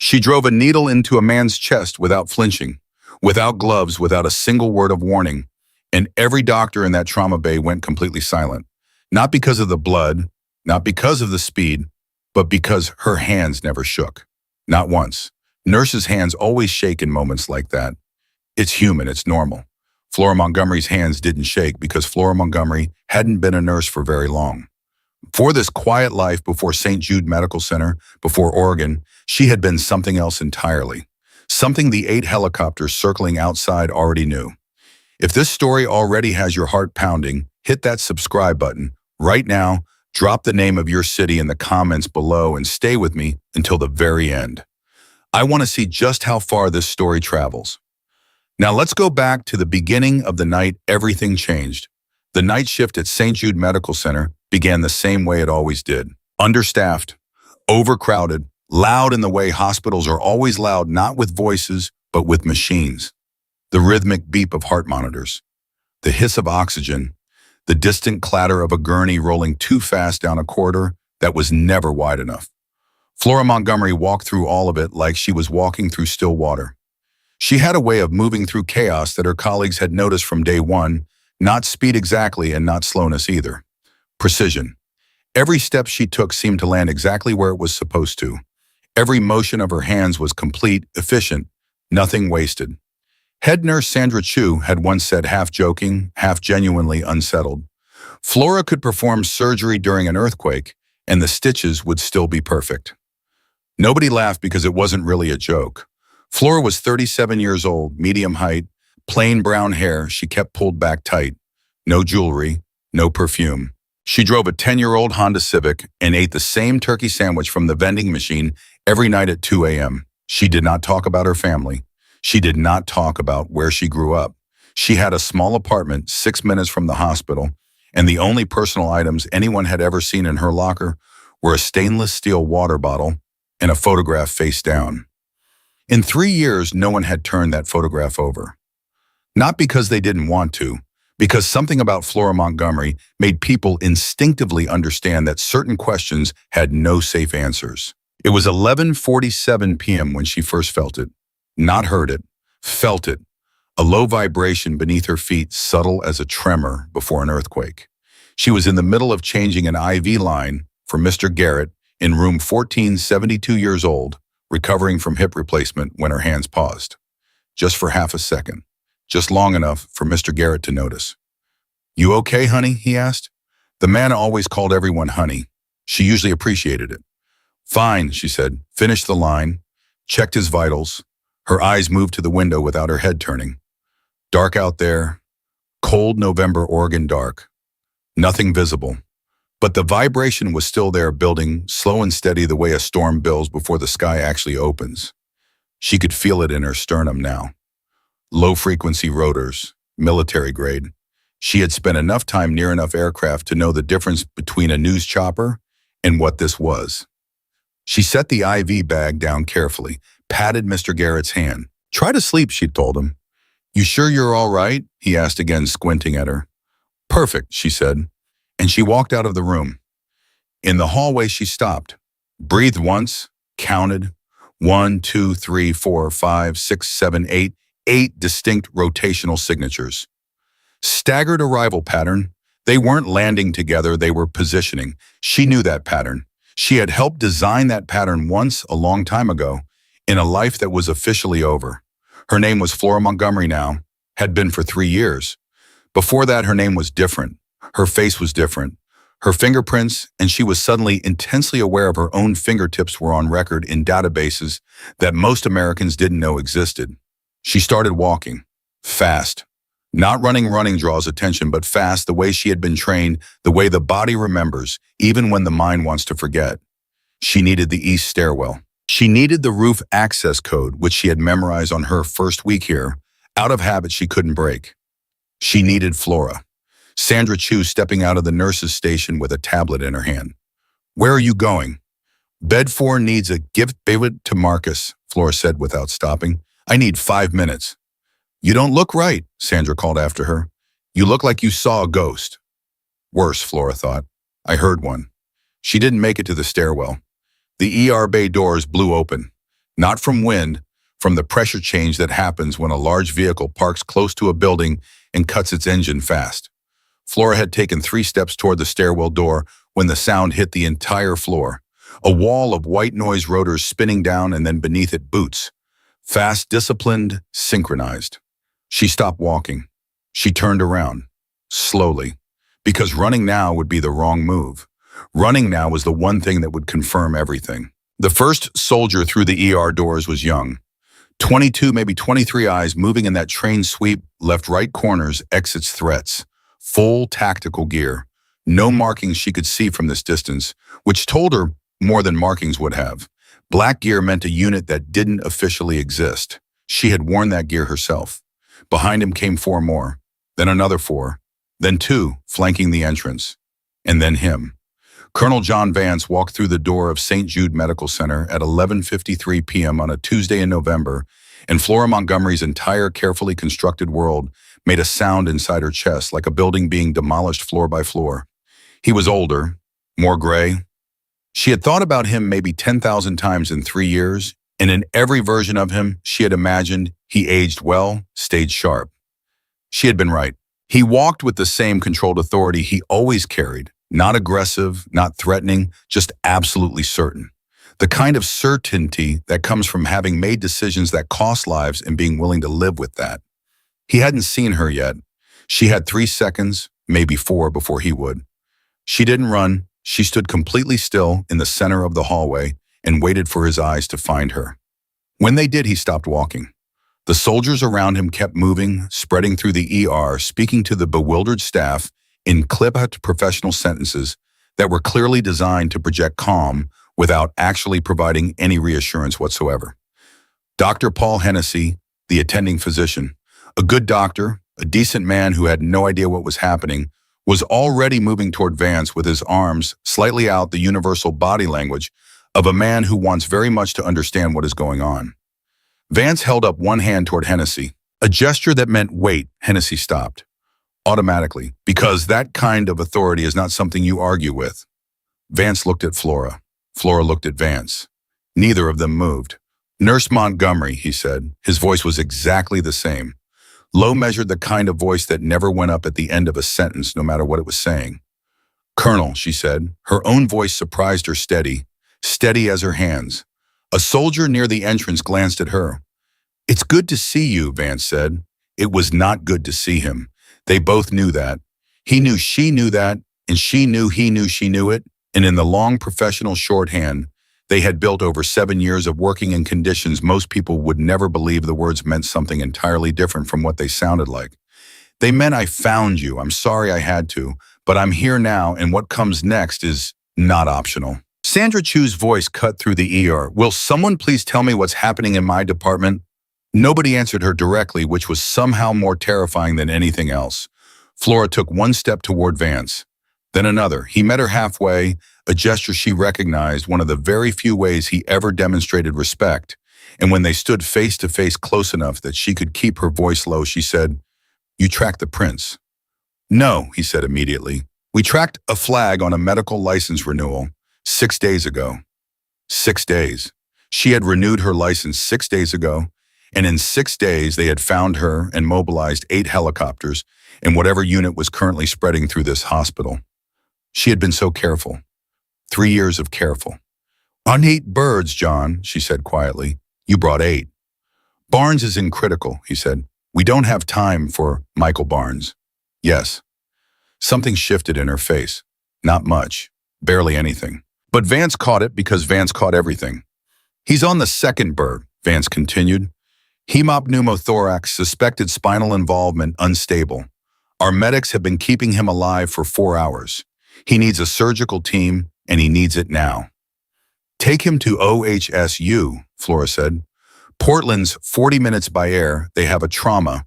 She drove a needle into a man's chest without flinching, without gloves, without a single word of warning, and every doctor in that trauma bay went completely silent. Not because of the blood, not because of the speed, but because her hands never shook. Not once. Nurses' hands always shake in moments like that. It's human, it's normal. Flora Montgomery's hands didn't shake because Flora Montgomery hadn't been a nurse for very long. For this quiet life before St. Jude Medical Center, before Oregon, she had been something else entirely. Something the 8 helicopters circling outside already knew. If this story already has your heart pounding, hit that subscribe button right now, drop the name of your city in the comments below, and stay with me until the very end. I want to see just how far this story travels. Now let's go back to the beginning of the night everything changed. The night shift at St. Jude Medical Center began the same way it always did. Understaffed, overcrowded, loud in the way hospitals are always loud, not with voices, but with machines. The rhythmic beep of heart monitors, the hiss of oxygen, the distant clatter of a gurney rolling too fast down a corridor that was never wide enough. Flora Montgomery walked through all of it like she was walking through still water. She had a way of moving through chaos that her colleagues had noticed from day one, not speed exactly and not slowness either. Precision. Every step she took seemed to land exactly where it was supposed to. Every motion of her hands was complete, efficient, nothing wasted. Head nurse Sandra Chu had once said, half joking, half genuinely unsettled, Flora could perform surgery during an earthquake, and the stitches would still be perfect. Nobody laughed because it wasn't really a joke. Flora was 37 years old, medium height, plain brown hair she kept pulled back tight. No jewelry, no perfume. She drove a 10-year-old Honda Civic and ate the same turkey sandwich from the vending machine every night at 2 a.m. She did not talk about her family. She did not talk about where she grew up. She had a small apartment 6 minutes from the hospital, and the only personal items anyone had ever seen in her locker were a stainless steel water bottle and a photograph face down. In 3 years, no one had turned that photograph over. Not because they didn't want to, because something about Flora Montgomery made people instinctively understand that certain questions had no safe answers. It was 11:47 p.m. when she first felt it. Not heard it, felt it. A low vibration beneath her feet, subtle as a tremor before an earthquake. She was in the middle of changing an IV line for Mr. Garrett in room 14, 72 years old, recovering from hip replacement when her hands paused. Just for half a second. Just long enough for Mr. Garrett to notice. "You okay, honey?" he asked. The man always called everyone honey. She usually appreciated it. "Fine," she said, finished the line, checked his vitals. Her eyes moved to the window without her head turning. Dark out there, cold November Oregon dark. Nothing visible. But the vibration was still there, building, slow and steady the way a storm builds before the sky actually opens. She could feel it in her sternum now. Low-frequency rotors, military grade. She had spent enough time near enough aircraft to know the difference between a news chopper and what this was. She set the IV bag down carefully, patted Mr. Garrett's hand. "Try to sleep," she told him. "You sure you're all right?" he asked again, squinting at her. "Perfect," she said, and she walked out of the room. In the hallway, she stopped, breathed once, counted, 1, 2, 3, 4, 5, 6, 7, 8, 8 distinct rotational signatures. Staggered arrival pattern. They weren't landing together, they were positioning. She knew that pattern. She had helped design that pattern once a long time ago, in a life that was officially over. Her name was Flora Montgomery now, had been for 3 years. Before that, her name was different. Her face was different. Her fingerprints, and she was suddenly intensely aware of her own fingertips, were on record in databases that most Americans didn't know existed. She started walking, fast. Not running draws attention, but fast, the way she had been trained, the way the body remembers, even when the mind wants to forget. She needed the east stairwell. She needed the roof access code, which she had memorized on her first week here. Out of habit, she couldn't break. She needed Flora. Sandra Chu stepping out of the nurse's station with a tablet in her hand. "Where are you going?" "Bed 4 needs a gift it to Marcus," Flora said without stopping. "I need 5 minutes." "You don't look right," Sandra called after her. "You look like you saw a ghost." Worse, Flora thought. I heard one. She didn't make it to the stairwell. The ER bay doors blew open. Not from wind, from the pressure change that happens when a large vehicle parks close to a building and cuts its engine fast. Flora had taken 3 steps toward the stairwell door when the sound hit the entire floor. A wall of white noise rotors spinning down and then beneath it boots. Fast, disciplined, synchronized. She stopped walking. She turned around, slowly, because running now would be the wrong move. Running now was the one thing that would confirm everything. The first soldier through the ER doors was young. 22, maybe 23 eyes moving in that train sweep, left-right corners, exits threats. Full tactical gear. No markings she could see from this distance, which told her more than markings would have. Black gear meant a unit that didn't officially exist. She had worn that gear herself. Behind him came 4 more, then another 4, then 2, flanking the entrance, and then him. Colonel John Vance walked through the door of St. Jude Medical Center at 11:53 p.m. on a Tuesday in November, and Flora Montgomery's entire carefully constructed world made a sound inside her chest like a building being demolished floor by floor. He was older, more gray. She had thought about him maybe 10,000 times in 3 years, and in every version of him she had imagined he aged well, stayed sharp. She had been right. He walked with the same controlled authority he always carried, not aggressive, not threatening, just absolutely certain. The kind of certainty that comes from having made decisions that cost lives and being willing to live with that. He hadn't seen her yet. She had 3 seconds, maybe 4 before he would. She didn't run. She stood completely still in the center of the hallway and waited for his eyes to find her. When they did, he stopped walking. The soldiers around him kept moving, spreading through the ER, speaking to the bewildered staff in clipped professional sentences that were clearly designed to project calm without actually providing any reassurance whatsoever. Dr. Paul Hennessy, the attending physician, a good doctor, a decent man who had no idea what was happening, was already moving toward Vance with his arms slightly out, the universal body language of a man who wants very much to understand what is going on. Vance held up one hand toward Hennessy, a gesture that meant wait. Hennessy stopped. Automatically, because that kind of authority is not something you argue with. Vance looked at Flora. Flora looked at Vance. Neither of them moved. Nurse Montgomery, he said. His voice was exactly the same. Low measured, the kind of voice that never went up at the end of a sentence, no matter what it was saying. Colonel, she said. Her own voice surprised her, steady as her hands. A soldier near the entrance glanced at her. It's good to see you, Vance said. It was not good to see him. They both knew that. He knew she knew that, and she knew he knew she knew it, and in the long professional shorthand they had built over 7 years of working in conditions most people would never believe, the words meant something entirely different from what they sounded like. They meant, I found you. I'm sorry I had to, but I'm here now, and what comes next is not optional. Sandra Chu's voice cut through the ER. Will someone please tell me what's happening in my department? Nobody answered her directly, which was somehow more terrifying than anything else. Flora took 1 step toward Vance, then another. He met her halfway, a gesture she recognized, one of the very few ways he ever demonstrated respect. And when they stood face to face close enough that she could keep her voice low, she said, You tracked the prince? No, he said immediately. We tracked a flag on a medical license renewal 6 days ago. 6 days. She had renewed her license 6 days ago, and in 6 days they had found her and mobilized 8 helicopters and whatever unit was currently spreading through this hospital. She had been so careful. 3 years of careful. On 8 birds, John, she said quietly. You brought 8. Barnes is in critical, he said. We don't have time for Michael Barnes. Yes. Something shifted in her face. Not much. Barely anything. But Vance caught it because Vance caught everything. He's on the 2nd bird, Vance continued. Hemopneumothorax, suspected spinal involvement, unstable. Our medics have been keeping him alive for 4 hours. He needs a surgical team, and he needs it now. Take him to OHSU, Flora said. Portland's 40 minutes by air. They have a trauma.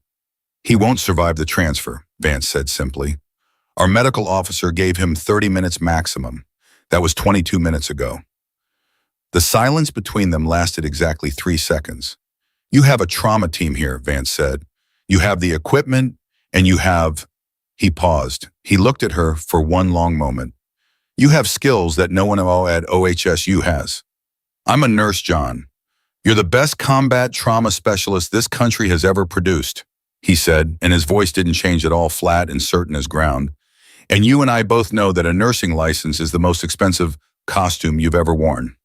He won't survive the transfer, Vance said simply. Our medical officer gave him 30 minutes maximum. That was 22 minutes ago. The silence between them lasted exactly 3 seconds. You have a trauma team here, Vance said. You have the equipment, and you have... He paused. He looked at her for one long moment. You have skills that no one at OHSU has. I'm a nurse, John. "You're the best combat trauma specialist this country has ever produced," he said, and his voice didn't change at all, flat and certain as ground. "And you and I both know that a nursing license is the most expensive costume you've ever worn."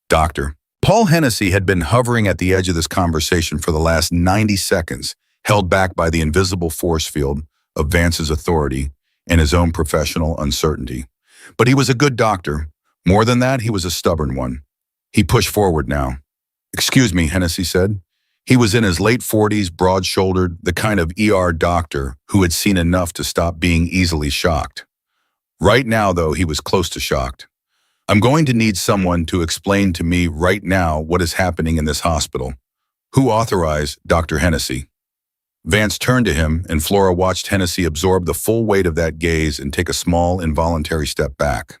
Doctor. Paul Hennessy had been hovering at the edge of this conversation for the last 90 seconds, held back by the invisible force field of Vance's authority and his own professional uncertainty. But he was a good doctor. More than that, he was a stubborn one. He pushed forward now. "Excuse me," Hennessy said. He was in his late 40s, broad-shouldered, the kind of ER doctor who had seen enough to stop being easily shocked. Right now, though, he was close to shocked. "I'm going to need someone to explain to me right now what is happening in this hospital. Who authorized Dr. Hennessy?" Vance turned to him, and Flora watched Hennessy absorb the full weight of that gaze and take a small, involuntary step back.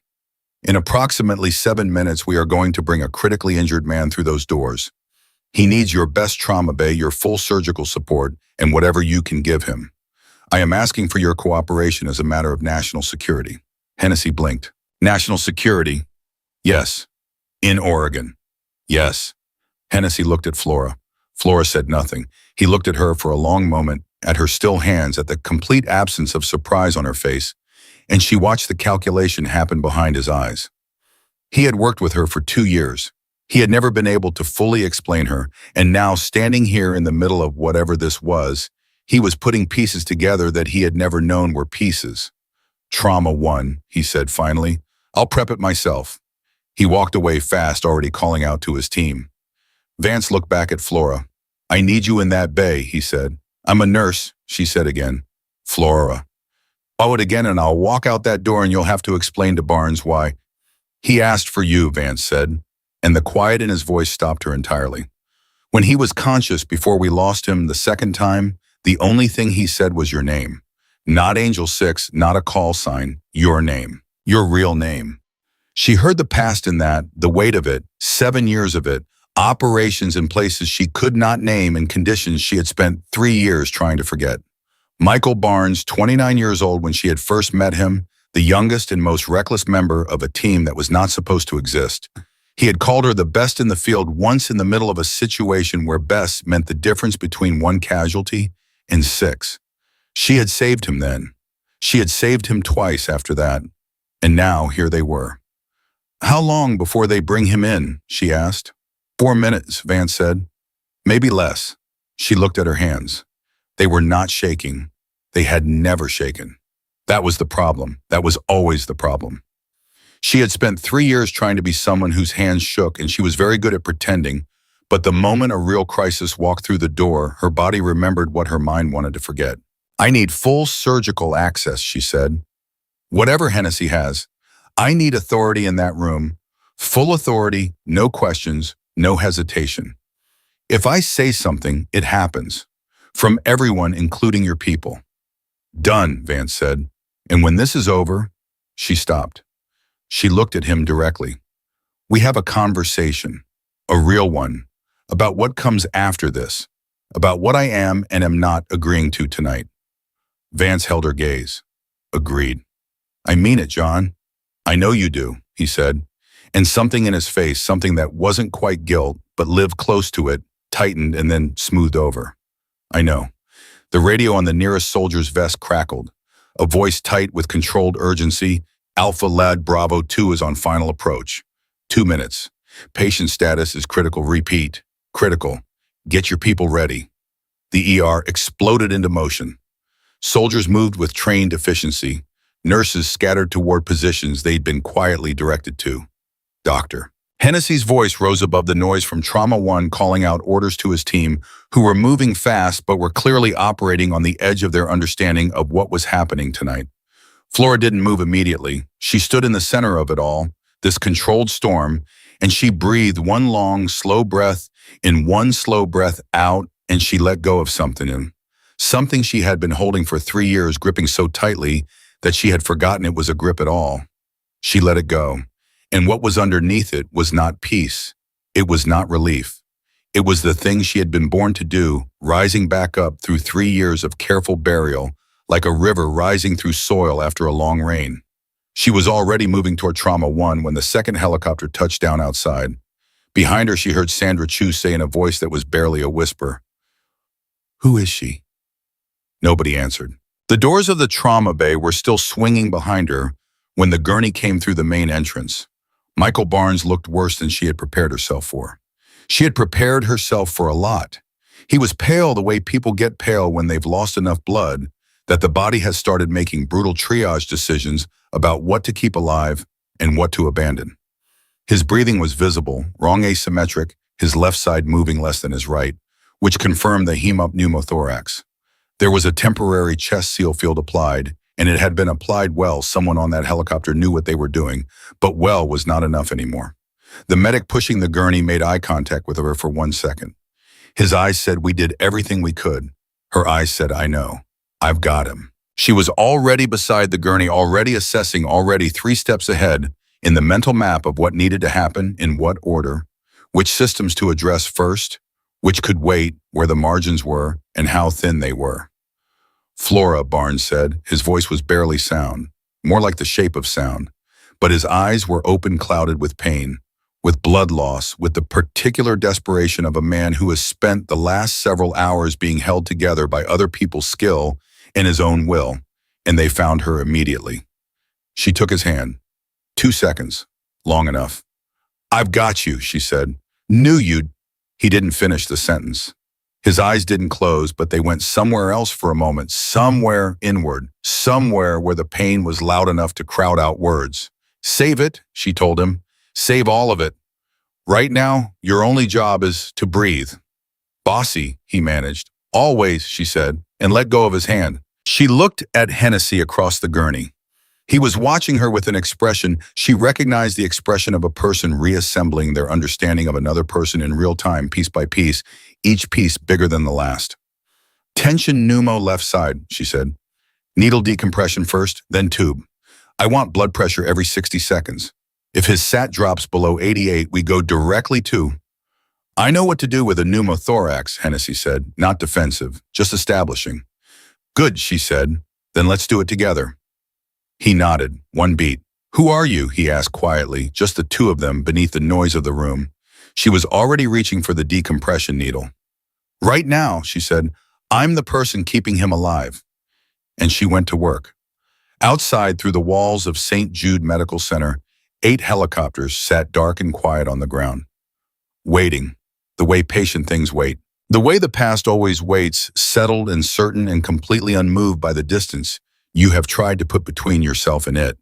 "In approximately 7 minutes, we are going to bring a critically injured man through those doors. He needs your best trauma bay, your full surgical support, and whatever you can give him. I am asking for your cooperation as a matter of national security." Hennessy blinked. "National security? Yes. In Oregon? Yes." Hennessy looked at Flora. Flora said nothing. He looked at her for a long moment, at her still hands, at the complete absence of surprise on her face, and she watched the calculation happen behind his eyes. He had worked with her for 2 years. He had never been able to fully explain her, and now, standing here in the middle of whatever this was, he was putting pieces together that he had never known were pieces. "Trauma 1, he said finally. "I'll prep it myself." He walked away fast, already calling out to his team. Vance looked back at Flora. "I need you in that bay," he said. "I'm a nurse," she said again. "Flora." "Oh, it again, and I'll walk out that door and you'll have to explain to Barnes why." "He asked for you," Vance said, and the quiet in his voice stopped her entirely. "When he was conscious before we lost him the second time, the only thing he said was your name. Not Angel 6, not a call sign, your name. Your real name." She heard the past in that, the weight of it, 7 years of it, operations in places she could not name and conditions she had spent 3 years trying to forget. Michael Barnes, 29 years old when she had first met him, the youngest and most reckless member of a team that was not supposed to exist. He had called her the best in the field once in the middle of a situation where best meant the difference between 1 casualty and 6. She had saved him then. She had saved him twice after that. And now here they were. "How long before they bring him in?" she asked. 4 minutes, Vance said. "Maybe less." She looked at her hands. They were not shaking. They had never shaken. That was the problem. That was always the problem. She had spent 3 years trying to be someone whose hands shook, and she was very good at pretending, but the moment a real crisis walked through the door, her body remembered what her mind wanted to forget. "I need full surgical access," she said. "Whatever Hennessy has. I need authority in that room. Full authority, no questions, no hesitation. If I say something, it happens. From everyone, including your people." "Done," Vance said. "And when this is over," she stopped. She looked at him directly. "We have a conversation, a real one, about what comes after this, about what I am and am not agreeing to tonight." Vance held her gaze. "Agreed." "I mean it, John." "I know you do," he said, and something in his face, something that wasn't quite guilt, but lived close to it, tightened and then smoothed over. "I know." The radio on the nearest soldier's vest crackled. A voice tight with controlled urgency. "Alpha Lad Bravo 2 is on final approach. 2 minutes. Patient status is critical. Repeat. Critical. Get your people ready." The ER exploded into motion. Soldiers moved with trained efficiency. Nurses scattered toward positions they'd been quietly directed to. "Doctor." Hennessy's voice rose above the noise from Trauma 1 calling out orders to his team, who were moving fast but were clearly operating on the edge of their understanding of what was happening tonight. Flora didn't move immediately. She stood in the center of it all, this controlled storm, and she breathed one long, slow breath in, one slow breath out, and she let go of something she had been holding for 3 years, gripping so tightly that she had forgotten it was a grip at all. She let it go. And what was underneath it was not peace. It was not relief. It was the thing she had been born to do, rising back up through 3 years of careful burial, like a river rising through soil after a long rain. She was already moving toward Trauma 1 when the second helicopter touched down outside. Behind her, she heard Sandra Chu say in a voice that was barely a whisper, "Who is she?" Nobody answered. The doors of the trauma bay were still swinging behind her when the gurney came through the main entrance. Michael Barnes looked worse than she had prepared herself for. She had prepared herself for a lot. He was pale the way people get pale when they've lost enough blood that the body has started making brutal triage decisions about what to keep alive and what to abandon. His breathing was visible, wrong asymmetric, his left side moving less than his right, which confirmed the pneumothorax. There was a temporary chest seal field applied, and it had been applied well. Someone on that helicopter knew what they were doing, but well was not enough anymore. The medic pushing the gurney made eye contact with her for 1 second. His eyes said, "We did everything we could." Her eyes said, "I know. I've got him." She was already beside the gurney, already assessing, already 3 steps ahead in the mental map of what needed to happen, in what order, which systems to address first, which could wait, where the margins were, and how thin they were. "Flora," Barnes said. His voice was barely sound, more like the shape of sound, but his eyes were open, clouded with pain, with blood loss, with the particular desperation of a man who has spent the last several hours being held together by other people's skill and his own will, and they found her immediately. She took his hand. 2 seconds. Long enough. "I've got you," she said. "Knew you'd—" He didn't finish the sentence. His eyes didn't close, but they went somewhere else for a moment, somewhere inward, somewhere where the pain was loud enough to crowd out words. "Save it," she told him. "Save all of it. Right now, your only job is to breathe." "Bossy," he managed. "Always," she said, and let go of his hand. She looked at Hennessy across the gurney. He was watching her with an expression. She recognized the expression of a person reassembling their understanding of another person in real time, piece by piece, each piece bigger than the last. "Tension pneumo left side," she said. "Needle decompression first, then tube. I want blood pressure every 60 seconds. If his SAT drops below 88, we go directly to—" "I know what to do with a pneumothorax," Hennessy said, not defensive, just establishing. "Good," she said. "Then let's do it together." He nodded, 1 beat. "Who are you?" he asked quietly, just the 2 of them beneath the noise of the room. She was already reaching for the decompression needle. "Right now," she said, "I'm the person keeping him alive." And she went to work. Outside, through the walls of St. Jude Medical Center, 8 helicopters sat dark and quiet on the ground. Waiting, the way patient things wait. The way the past always waits, settled and certain and completely unmoved by the distance you have tried to put between yourself and it.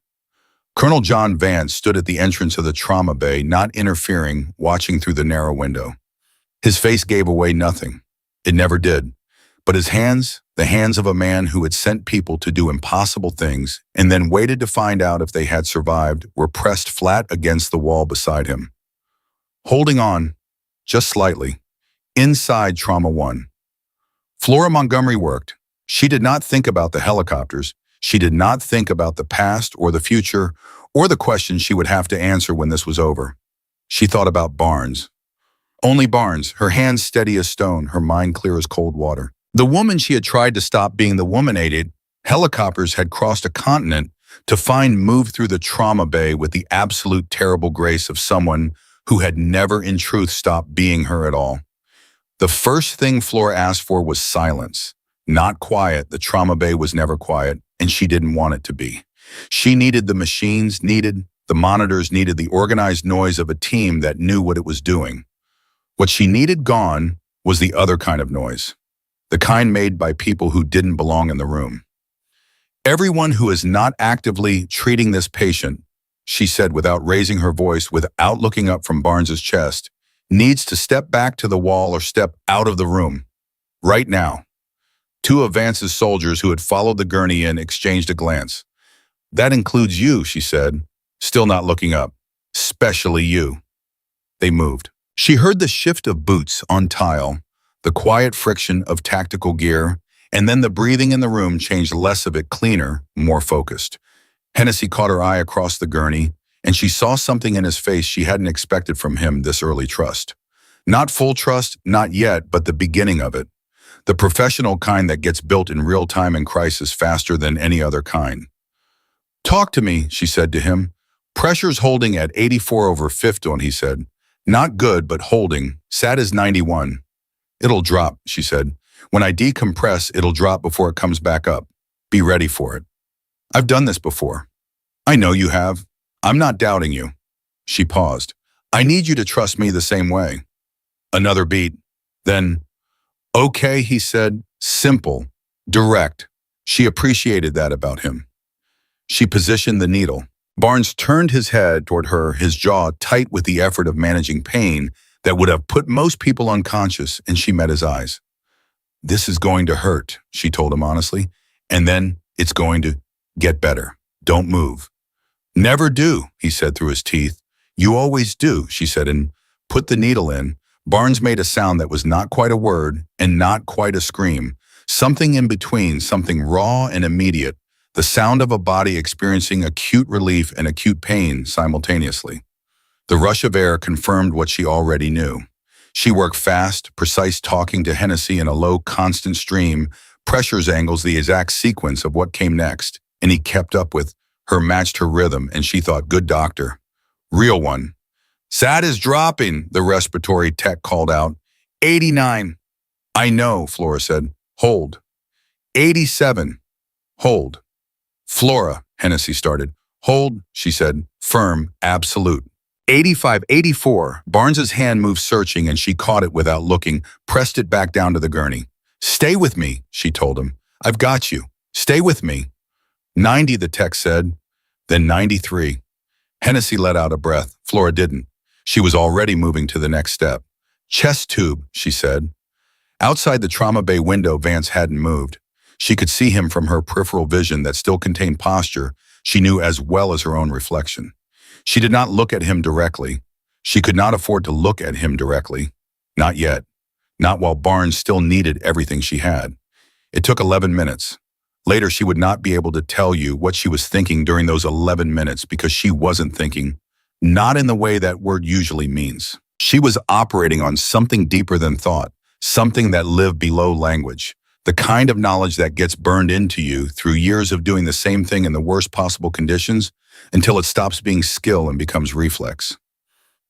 Colonel John Vance stood at the entrance of the trauma bay, not interfering, watching through the narrow window. His face gave away nothing. It never did. But his hands, the hands of a man who had sent people to do impossible things and then waited to find out if they had survived, were pressed flat against the wall beside him. Holding on, just slightly, inside Trauma 1. Flora Montgomery worked. She did not think about the helicopters. She did not think about the past or the future or the questions she would have to answer when this was over. She thought about Barnes. Only Barnes, her hands steady as stone, her mind clear as cold water. The woman she had tried to stop being the woman-aided, helicopters had crossed a continent to find moved through the trauma bay with the absolute terrible grace of someone who had never in truth stopped being her at all. The first thing Flora asked for was silence. Not quiet. The trauma bay was never quiet, and she didn't want it to be. She needed the machines, needed the monitors, needed the organized noise of a team that knew what it was doing. What she needed gone was the other kind of noise, the kind made by people who didn't belong in the room. "Everyone who is not actively treating this patient," she said without raising her voice, without looking up from Barnes's chest, "needs to step back to the wall or step out of the room. Right now." 2 of Vance's soldiers who had followed the gurney in exchanged a glance. "That includes you," she said, still not looking up. "Especially you." They moved. She heard the shift of boots on tile, the quiet friction of tactical gear, and then the breathing in the room changed, less of it, cleaner, more focused. Hennessy caught her eye across the gurney, and she saw something in his face she hadn't expected from him this early. Trust. Not full trust, not yet, but the beginning of it. The professional kind that gets built in real time in crisis faster than any other kind. "Talk to me," she said to him. "Pressure's holding at 84/50, he said. Not good, but holding. SAT is 91. It'll drop, she said. When I decompress, it'll drop before it comes back up. Be ready for it. I've done this before. I know you have. I'm not doubting you. She paused. I need you to trust me the same way. Another beat. Then, okay, he said, simple, direct. She appreciated that about him. She positioned the needle. Barnes turned his head toward her, his jaw tight with the effort of managing pain that would have put most people unconscious, and she met his eyes. This is going to hurt, she told him honestly, and then it's going to get better. Don't move. Never do, he said through his teeth. You always do, she said, and put the needle in. Barnes made a sound that was not quite a word and not quite a scream, something in between, something raw and immediate, the sound of a body experiencing acute relief and acute pain simultaneously. The rush of air confirmed what she already knew. She worked fast, precise talking to Hennessy in a low, constant stream, pressures angles the exact sequence of what came next, and he kept up with her, matched her rhythm, and she thought, good doctor. Real one. SAT is dropping, the respiratory tech called out. 89. I know, Flora said. Hold. 87. Hold. Flora, Hennessy started. Hold, she said. Firm, absolute. 85, 84. Barnes's hand moved searching and she caught it without looking, pressed it back down to the gurney. Stay with me, she told him. I've got you. Stay with me. 90, the tech said. Then 93. Hennessy let out a breath. Flora didn't. She was already moving to the next step. Chest tube, she said. Outside the trauma bay window, Vance hadn't moved. She could see him from her peripheral vision that still contained posture she knew as well as her own reflection. She did not look at him directly. She could not afford to look at him directly. Not yet. Not while Barnes still needed everything she had. It took 11 minutes. Later, she would not be able to tell you what she was thinking during those 11 minutes because she wasn't thinking, not in the way that word usually means. She was operating on something deeper than thought, something that lived below language, the kind of knowledge that gets burned into you through years of doing the same thing in the worst possible conditions until it stops being skill and becomes reflex.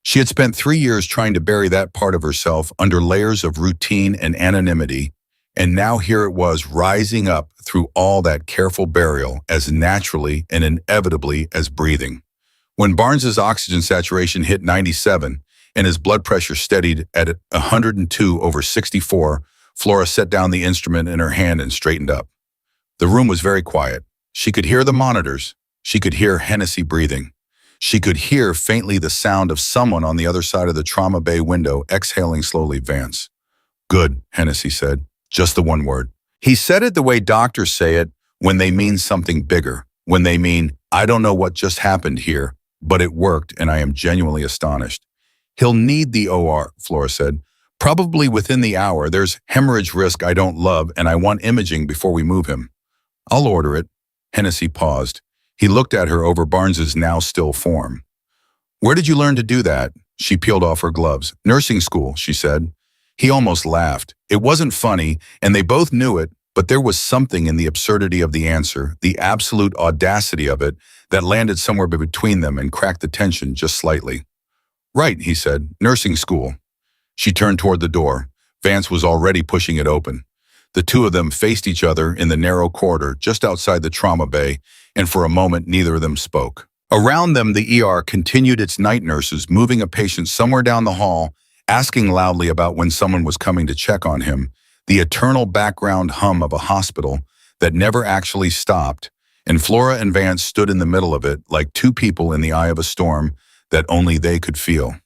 She had spent 3 years trying to bury that part of herself under layers of routine and anonymity, and now here it was rising up through all that careful burial as naturally and inevitably as breathing. When Barnes's oxygen saturation hit 97 and his blood pressure steadied at 102/64, Flora set down the instrument in her hand and straightened up. The room was very quiet. She could hear the monitors. She could hear Hennessy breathing. She could hear faintly the sound of someone on the other side of the trauma bay window exhaling slowly. Vance. Good, Hennessy said. Just the one word. He said it the way doctors say it when they mean something bigger, when they mean, I don't know what just happened here, but it worked and I am genuinely astonished. He'll need the OR, Flora said. Probably within the hour. There's hemorrhage risk I don't love and I want imaging before we move him. I'll order it. Hennessy paused. He looked at her over Barnes's now still form. Where did you learn to do that? She peeled off her gloves. Nursing school, she said. He almost laughed. It wasn't funny, and they both knew it, but there was something in the absurdity of the answer, the absolute audacity of it, that landed somewhere between them and cracked the tension just slightly. Right, he said. Nursing school. She turned toward the door. Vance was already pushing it open. The two of them faced each other in the narrow corridor just outside the trauma bay, and for a moment neither of them spoke. Around them, the ER continued its night nurses moving a patient somewhere down the hall, asking loudly about when someone was coming to check on him, the eternal background hum of a hospital that never actually stopped, and Flora and Vance stood in the middle of it like two people in the eye of a storm that only they could feel.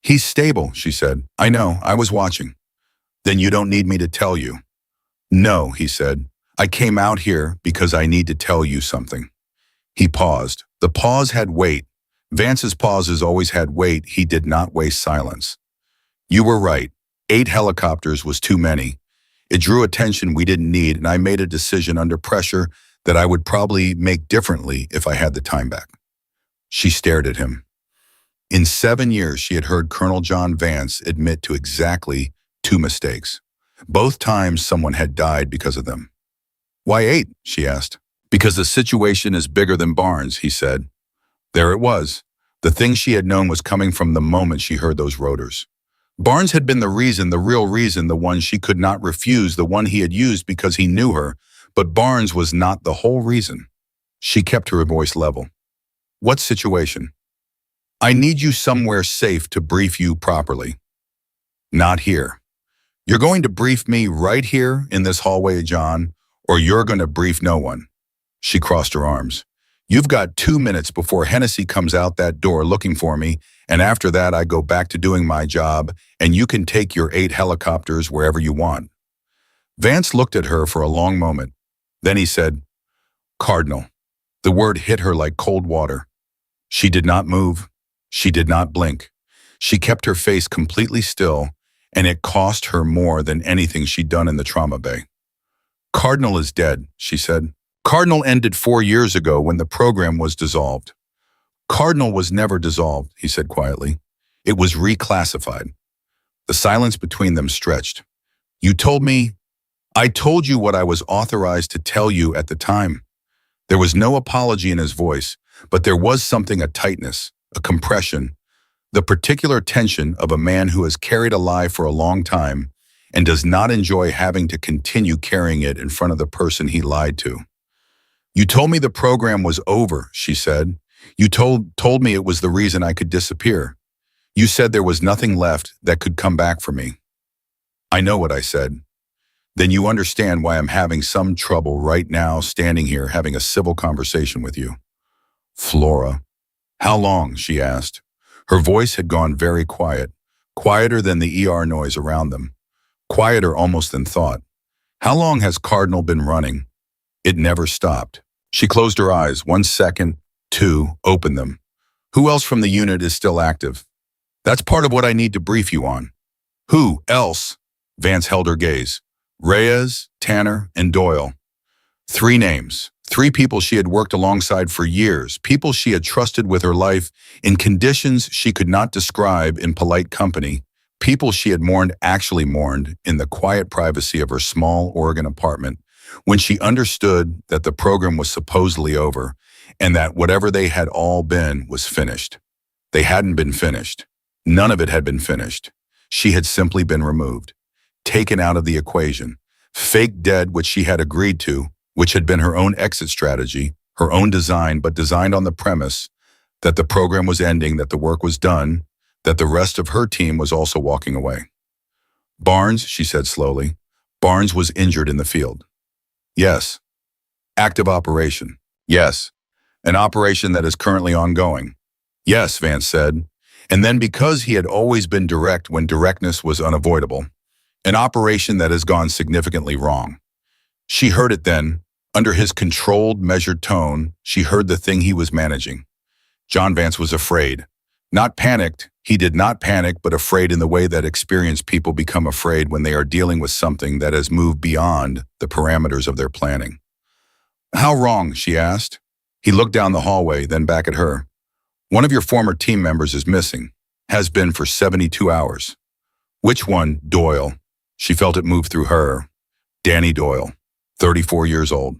He's stable, she said. I know, I was watching. Then you don't need me to tell you. No, he said. I came out here because I need to tell you something. He paused. The pause had weight. Vance's pauses always had weight. He did not waste silence. You were right. 8 helicopters was too many. It drew attention we didn't need, and I made a decision under pressure that I would probably make differently if I had the time back. She stared at him. In 7 years, she had heard Colonel John Vance admit to exactly 2 mistakes. Both times someone had died because of them. Why 8? She asked. Because the situation is bigger than Barnes, he said. There it was. The thing she had known was coming from the moment she heard those rotors. Barnes had been the reason, the real reason, the one she could not refuse, the one he had used because he knew her, but Barnes was not the whole reason. She kept her voice level. What situation? I need you somewhere safe to brief you properly. Not here. You're going to brief me right here in this hallway, John, or you're going to brief no one. She crossed her arms. You've got 2 minutes before Hennessy comes out that door looking for me, and after that I go back to doing my job, and you can take your 8 helicopters wherever you want. Vance looked at her for a long moment. Then he said, Cardinal. The word hit her like cold water. She did not move. She did not blink. She kept her face completely still, and it cost her more than anything she'd done in the trauma bay. Cardinal is dead, she said. Cardinal ended 4 years ago when the program was dissolved. Cardinal was never dissolved, he said quietly. It was reclassified. The silence between them stretched. You told me. I told you what I was authorized to tell you at the time. There was no apology in his voice, but there was something, a tightness, a compression, the particular tension of a man who has carried a lie for a long time and does not enjoy having to continue carrying it in front of the person he lied to. You told me the program was over, she said. You told me it was the reason I could disappear. You said there was nothing left that could come back for me. I know what I said. Then you understand why I'm having some trouble right now standing here having a civil conversation with you. Flora. How long? She asked. Her voice had gone very quiet, quieter than the ER noise around them, quieter almost than thought. How long has Cardinal been running? It never stopped. She closed her eyes. 1 second, 2, opened them. Who else from the unit is still active? That's part of what I need to brief you on. Who else? Vance held her gaze. Reyes, Tanner, and Doyle. 3 names. 3 people she had worked alongside for years, people she had trusted with her life in conditions she could not describe in polite company, people she had mourned, actually mourned, in the quiet privacy of her small Oregon apartment when she understood that the program was supposedly over and that whatever they had all been was finished. They hadn't been finished. None of it had been finished. She had simply been removed, taken out of the equation, fake dead, which she had agreed to, which had been her own exit strategy, her own design, but designed on the premise that the program was ending, that the work was done, that the rest of her team was also walking away. Barnes, she said slowly, Barnes was injured in the field. Yes. Active operation. Yes. An operation that is currently ongoing. Yes, Vance said. And then because he had always been direct when directness was unavoidable, an operation that has gone significantly wrong. She heard it then. Under his controlled, measured tone, she heard the thing he was managing. John Vance was afraid. Not panicked. He did not panic, but afraid in the way that experienced people become afraid when they are dealing with something that has moved beyond the parameters of their planning. How wrong? She asked. He looked down the hallway, then back at her. One of your former team members is missing. Has been for 72 hours. Which one? Doyle. She felt it move through her. Danny Doyle, 34 years old.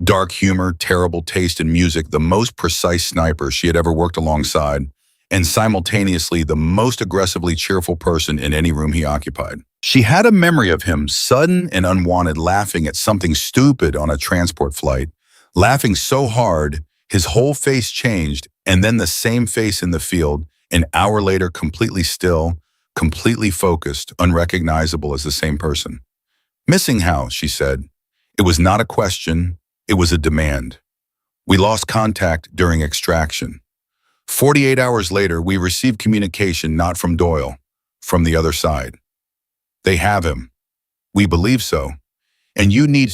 Dark humor, terrible taste in music, the most precise sniper she had ever worked alongside, and simultaneously the most aggressively cheerful person in any room he occupied. She had a memory of him, sudden and unwanted, laughing at something stupid on a transport flight, laughing so hard his whole face changed, and then the same face in the field, an hour later completely still, completely focused, unrecognizable as the same person. Missing how? She said. It was not a question, it was a demand. We lost contact during extraction. 48 hours later, we received communication not from Doyle, from the other side. They have him. We believe so. And you need...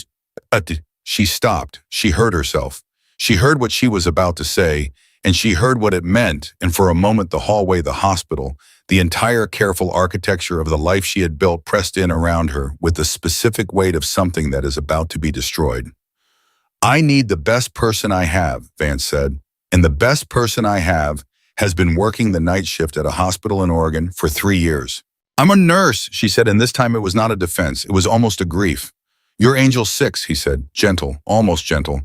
She stopped. She heard herself. She heard what she was about to say, and she heard what it meant, and for a moment the hallway, the hospital, the entire careful architecture of the life she had built pressed in around her with the specific weight of something that is about to be destroyed. I need the best person I have, Vance said, and the best person I have has been working the night shift at a hospital in Oregon for 3 years. I'm a nurse, she said, and this time it was not a defense, it was almost a grief. You're Angel 6, he said, gentle, almost gentle.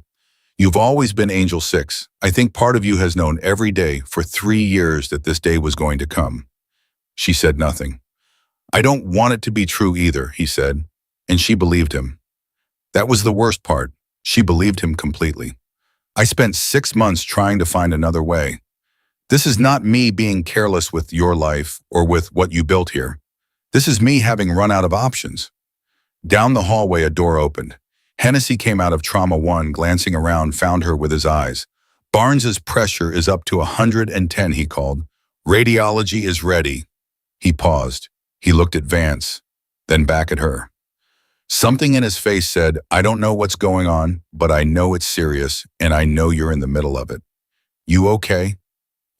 You've always been Angel 6. I think part of you has known every day for 3 years that this day was going to come. She said nothing. I don't want it to be true either, he said, and she believed him. That was the worst part. She believed him completely. I spent 6 months trying to find another way. This is not me being careless with your life or with what you built here. This is me having run out of options. Down the hallway, a door opened. Hennessy came out of Trauma 1, glancing around, found her with his eyes. Barnes's pressure is up to 110, he called. Radiology is ready. He paused. He looked at Vance, then back at her. Something in his face said, I don't know what's going on, but I know it's serious, and I know you're in the middle of it. You okay?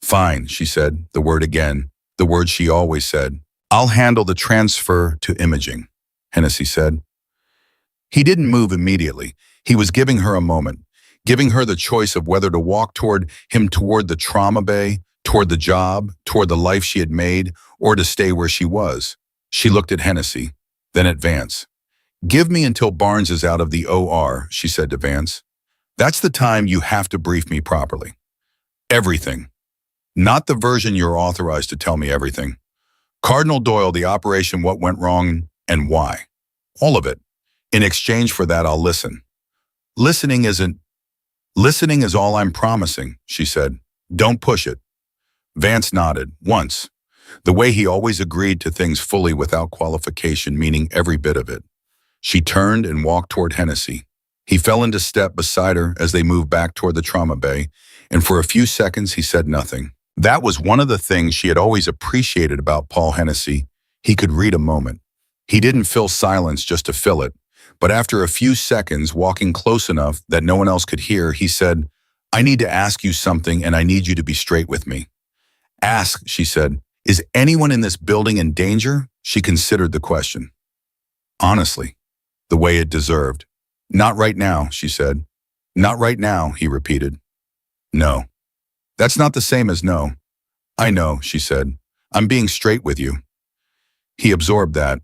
Fine, she said, the word again, the word she always said. I'll handle the transfer to imaging, Hennessy said. He didn't move immediately. He was giving her a moment, giving her the choice of whether to walk toward the trauma bay, toward the job, toward the life she had made, or to stay where she was. She looked at Hennessy, then at Vance. Give me until Barnes is out of the OR, she said to Vance. That's the time you have to brief me properly. Everything. Not the version you're authorized to tell me everything. Cardinal Doyle, the operation, what went wrong, and why. All of it. In exchange for that, I'll listen. Listening is all I'm promising, she said. Don't push it. Vance nodded, once. The way he always agreed to things fully without qualification, meaning every bit of it. She turned and walked toward Hennessy. He fell into step beside her as they moved back toward the trauma bay, and for a few seconds he said nothing. That was one of the things she had always appreciated about Paul Hennessy. He could read a moment. He didn't fill silence just to fill it, but after a few seconds, walking close enough that no one else could hear, he said, I need to ask you something, and I need you to be straight with me. Ask, she said. Is anyone in this building in danger? She considered the question. Honestly, the way it deserved. Not right now, she said. Not right now, he repeated. No. That's not the same as no. I know, she said. I'm being straight with you. He absorbed that.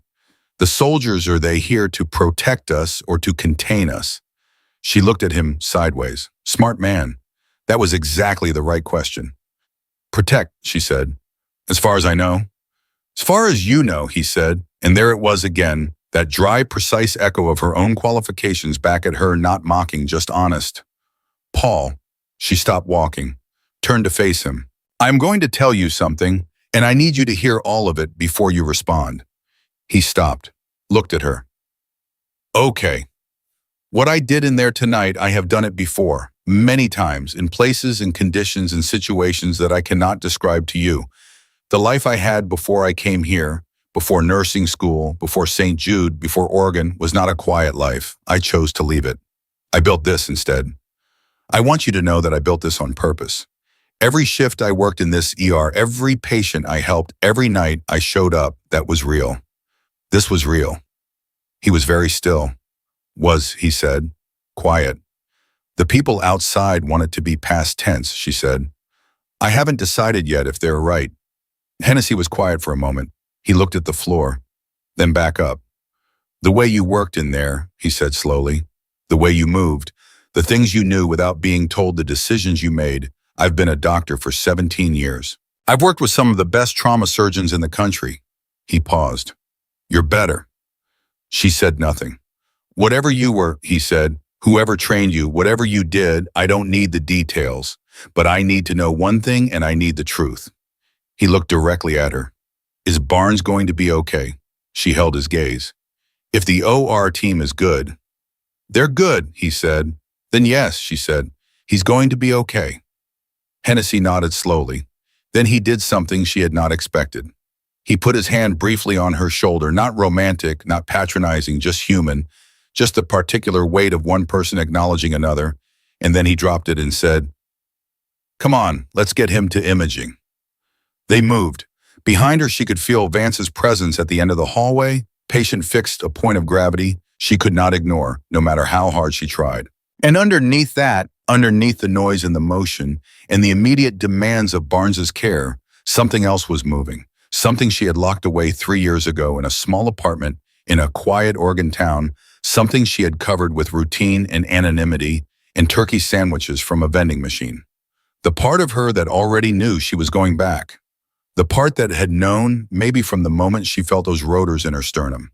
The soldiers, are they here to protect us or to contain us? She looked at him sideways. Smart man. That was exactly the right question. Protect, she said. As far as I know. As far as you know, he said, and there it was again, that dry, precise echo of her own qualifications back at her, not mocking, just honest. Paul, she stopped walking, turned to face him. I'm going to tell you something, and I need you to hear all of it before you respond. He stopped, looked at her. Okay. What I did in there tonight, I have done it before, many times, in places and conditions and situations that I cannot describe to you. The life I had before I came here, before nursing school, before St. Jude, before Oregon, was not a quiet life. I chose to leave it. I built this instead. I want you to know that I built this on purpose. Every shift I worked in this ER, every patient I helped, every night I showed up, that was real. This was real. He was very still. He said, quiet. The people outside want it to be past tense, she said. I haven't decided yet if they're right. Hennessy was quiet for a moment. He looked at the floor, then back up. The way you worked in there, he said slowly. The way you moved, the things you knew without being told, the decisions you made. I've been a doctor for 17 years. I've worked with some of the best trauma surgeons in the country. He paused. You're better. She said nothing. Whatever you were, he said, whoever trained you, whatever you did, I don't need the details, but I need to know one thing, and I need the truth. He looked directly at her. Is Barnes going to be okay? She held his gaze. If the OR team is good. They're good, he said. Then yes, she said. He's going to be okay. Hennessy nodded slowly. Then he did something she had not expected. He put his hand briefly on her shoulder, not romantic, not patronizing, just human, just the particular weight of one person acknowledging another, and then he dropped it and said, Come on, let's get him to imaging. They moved. Behind her, she could feel Vance's presence at the end of the hallway. Patient fixed a point of gravity she could not ignore, no matter how hard she tried. And underneath that, underneath the noise and the motion, and the immediate demands of Barnes's care, something else was moving. Something she had locked away 3 years ago in a small apartment in a quiet Oregon town, something she had covered with routine and anonymity, and turkey sandwiches from a vending machine. The part of her that already knew she was going back. The part that had known, maybe from the moment she felt those rotors in her sternum.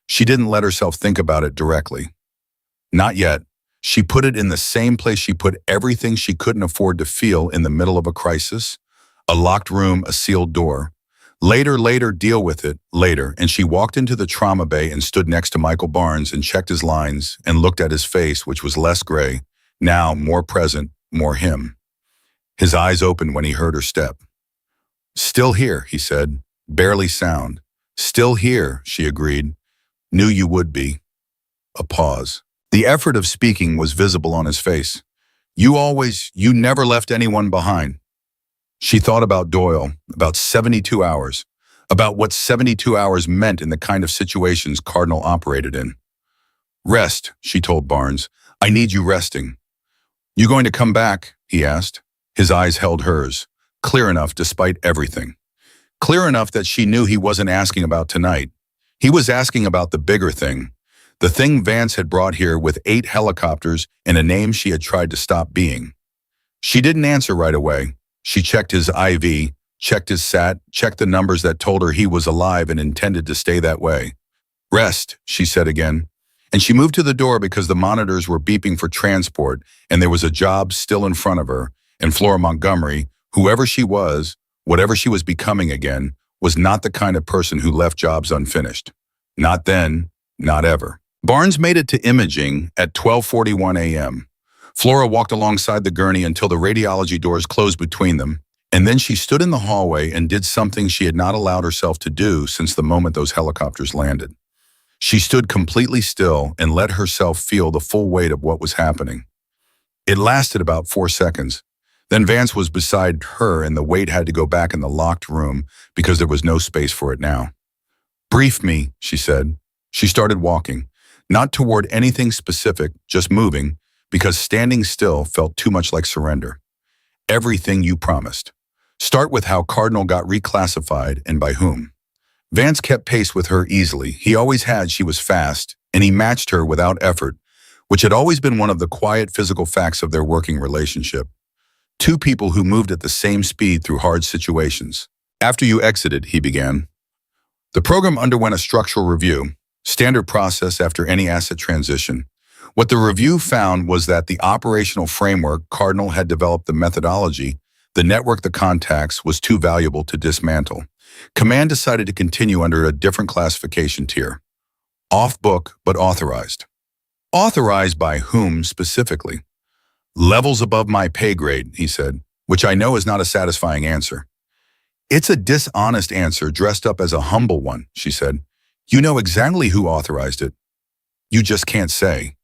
She didn't let herself think about it directly. Not yet. She put it in the same place she put everything she couldn't afford to feel in the middle of a crisis. A locked room, a sealed door. Later, deal with it, later. And she walked into the trauma bay and stood next to Michael Barnes and checked his lines and looked at his face, which was less gray, now more present, more him. His eyes opened when he heard her step. "Still here," he said, barely sound. "Still here," she agreed. "Knew you would be." A pause. The effort of speaking was visible on his face. You never left anyone behind." She thought about Doyle, about 72 hours, about what 72 hours meant in the kind of situations Cardinal operated in. "Rest," she told Barnes. "I need you resting." "You going to come back?" he asked. His eyes held hers, clear enough despite everything. Clear enough that she knew he wasn't asking about tonight. He was asking about the bigger thing. The thing Vance had brought here with 8 helicopters and a name she had tried to stop being. She didn't answer right away. She checked his IV, checked his SAT, checked the numbers that told her he was alive and intended to stay that way. "Rest," she said again. And she moved to the door because the monitors were beeping for transport and there was a job still in front of her. And Flora Montgomery, whoever she was, whatever she was becoming again, was not the kind of person who left jobs unfinished. Not then, not ever. Barnes made it to imaging at 12:41 a.m. Flora walked alongside the gurney until the radiology doors closed between them, and then she stood in the hallway and did something she had not allowed herself to do since the moment those helicopters landed. She stood completely still and let herself feel the full weight of what was happening. It lasted about 4 seconds. Then Vance was beside her and the weight had to go back in the locked room because there was no space for it now. "Brief me," she said. She started walking, not toward anything specific, just moving, because standing still felt too much like surrender. "Everything you promised. Start with how Cardinal got reclassified and by whom." Vance kept pace with her easily. He always had. She was fast, and he matched her without effort, which had always been one of the quiet physical facts of their working relationship. Two people who moved at the same speed through hard situations. "After you exited," he began. "The program underwent a structural review, standard process after any asset transition. What the review found was that the operational framework Cardinal had developed, the methodology, the network, the contacts, was too valuable to dismantle. Command decided to continue under a different classification tier. Off book, but authorized. Authorized by whom specifically? Levels above my pay grade," he said, which I know is not a satisfying answer. "It's a dishonest answer dressed up as a humble one," she said. "You know exactly who authorized it. You just can't say."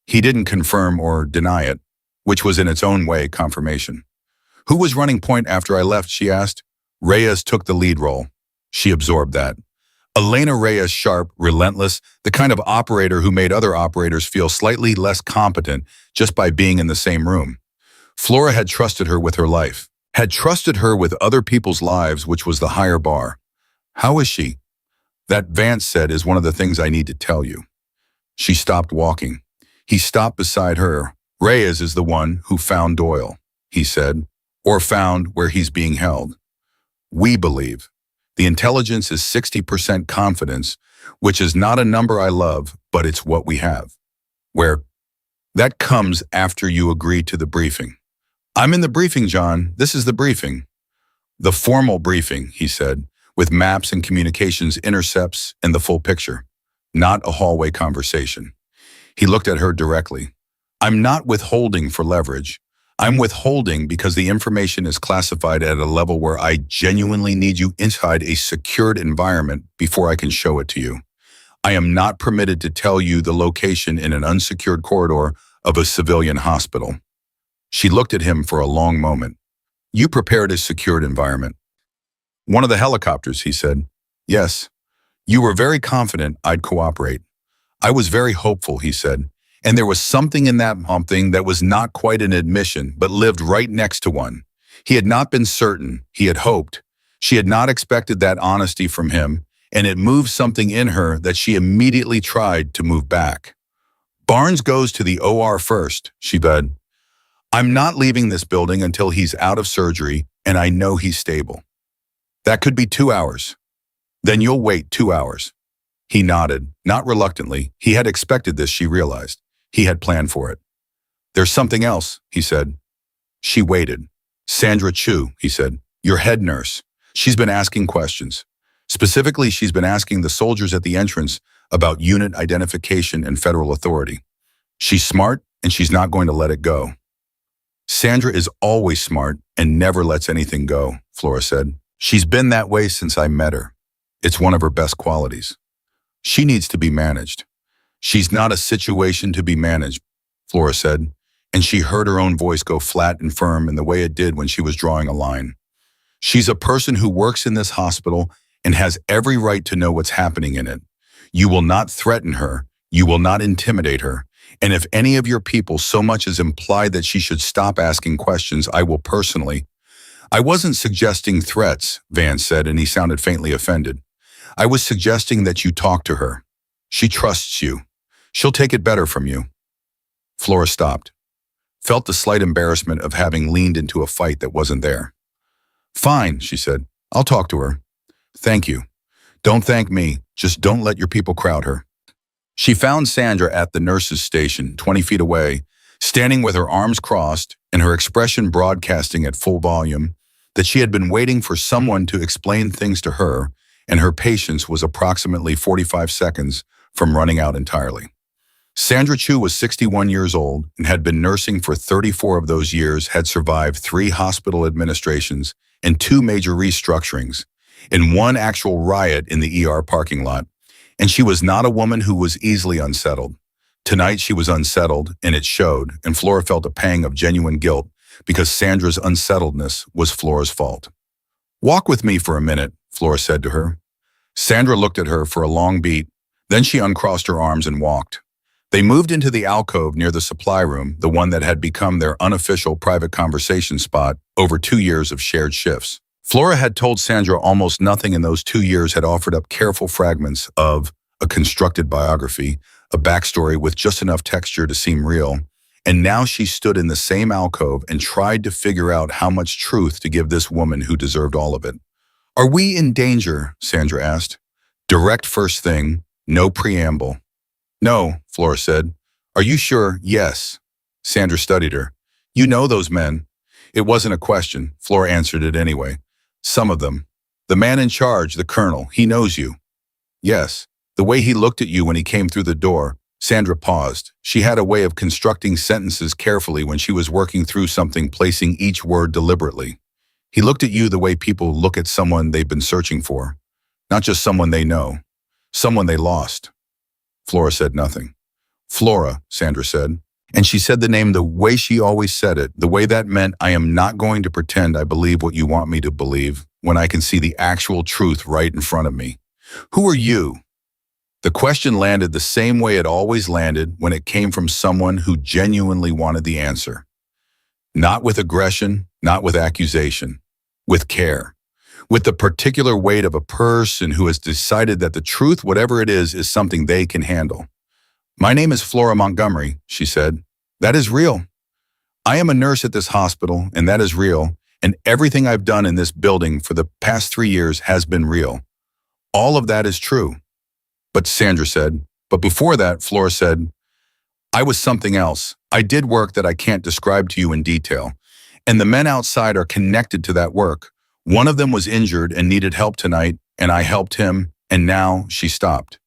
He didn't confirm or deny it, which was in its own way confirmation. "Who was running point after I left?" she asked. "Reyes took the lead role." She absorbed that. Elena Reyes, sharp, relentless, the kind of operator who made other operators feel slightly less competent just by being in the same room. Flora had trusted her with her life, had trusted her with other people's lives, which was the higher bar. "How is she?" "That," Vance said, "is one of the things I need to tell you." She stopped walking. He stopped beside her. "Reyes is the one who found Doyle," he said, "or found where he's being held. We believe. The intelligence is 60% confidence, which is not a number I love, but it's what we have. Where? That comes after you agree to the briefing." "I'm in the briefing, John. This is the briefing." "The formal briefing," he said, "with maps and communications intercepts and the full picture. Not a hallway conversation." He looked at her directly. "I'm not withholding for leverage. I'm withholding because the information is classified at a level where I genuinely need you inside a secured environment before I can show it to you. I am not permitted to tell you the location in an unsecured corridor of a civilian hospital." She looked at him for a long moment. "You prepared a secured environment." "One of the helicopters," he said. "Yes. You were very confident I'd cooperate." "I was very hopeful," he said. And there was something in that something that was not quite an admission, but lived right next to one. He had not been certain, he had hoped. She had not expected that honesty from him, and it moved something in her that she immediately tried to move back. Barnes goes to the OR first, she said. I'm not leaving this building until he's out of surgery and I know he's stable. That could be 2 hours. Then you'll wait 2 hours. He nodded, not reluctantly. He had expected this, she realized. He had planned for it. There's something else, he said. She waited. Sandra Chu, he said, your head nurse. She's been asking questions. Specifically, she's been asking the soldiers at the entrance about unit identification and federal authority. She's smart and she's not going to let it go. Sandra is always smart and never lets anything go, Flora said. She's been that way since I met her. It's one of her best qualities. She needs to be managed. She's not a situation to be managed, Flora said, and she heard her own voice go flat and firm in the way it did when she was drawing a line. She's a person who works in this hospital and has every right to know what's happening in it. You will not threaten her. You will not intimidate her. And if any of your people so much as imply that she should stop asking questions, I will personally. I wasn't suggesting threats, Vance said, and he sounded faintly offended. I was suggesting that you talk to her. She trusts you. She'll take it better from you. Flora stopped, felt the slight embarrassment of having leaned into a fight that wasn't there. Fine, she said. I'll talk to her. Thank you. Don't thank me. Just don't let your people crowd her. She found Sandra at the nurse's station, 20 feet away, standing with her arms crossed and her expression broadcasting at full volume that she had been waiting for someone to explain things to her, and her patience was approximately 45 seconds from running out entirely. Sandra Chu was 61 years old and had been nursing for 34 of those years, had survived 3 hospital administrations and 2 major restructurings, and 1 actual riot in the ER parking lot. And she was not a woman who was easily unsettled. Tonight she was unsettled, and it showed, and Flora felt a pang of genuine guilt because Sandra's unsettledness was Flora's fault. Walk with me for a minute, Flora said to her. Sandra looked at her for a long beat, then she uncrossed her arms and walked. They moved into the alcove near the supply room, the one that had become their unofficial private conversation spot over 2 years of shared shifts. Flora had told Sandra almost nothing in those 2 years, had offered up careful fragments of a constructed biography, a backstory with just enough texture to seem real, and now she stood in the same alcove and tried to figure out how much truth to give this woman who deserved all of it. Are we in danger? Sandra asked. Direct first thing, no preamble. No, Flora said. Are you sure? Yes. Sandra studied her. You know those men. It wasn't a question. Flora answered it anyway. Some of them. The man in charge, the colonel, he knows you. Yes. The way he looked at you when he came through the door. Sandra paused. She had a way of constructing sentences carefully when she was working through something, placing each word deliberately. He looked at you the way people look at someone they've been searching for. Not just someone they know. Someone they lost. Flora said nothing. Flora, Sandra said. And she said the name the way she always said it, the way that meant I am not going to pretend I believe what you want me to believe when I can see the actual truth right in front of me. Who are you? The question landed the same way it always landed when it came from someone who genuinely wanted the answer. Not with aggression, not with accusation, with care. With the particular weight of a person who has decided that the truth, whatever it is something they can handle. My name is Flora Montgomery, she said. That is real. I am a nurse at this hospital, and that is real, and everything I've done in this building for the past 3 years has been real. All of that is true. But Sandra said, but before that, Flora said, I was something else. I did work that I can't describe to you in detail, and the men outside are connected to that work. One of them was injured and needed help tonight, and I helped him, and now she stopped.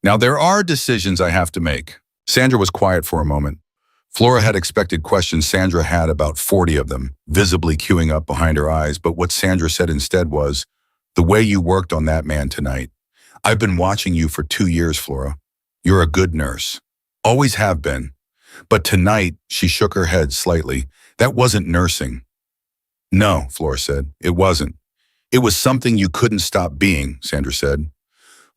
Now there are decisions I have to make. Sandra was quiet for a moment. Flora had expected questions. Sandra had about 40 of them, visibly queuing up behind her eyes, but what Sandra said instead was, the way you worked on that man tonight. I've been watching you for 2 years, Flora. You're a good nurse. Always have been. But tonight, she shook her head slightly. That wasn't nursing. No, Flora said. It wasn't. It was something you couldn't stop being, Sandra said.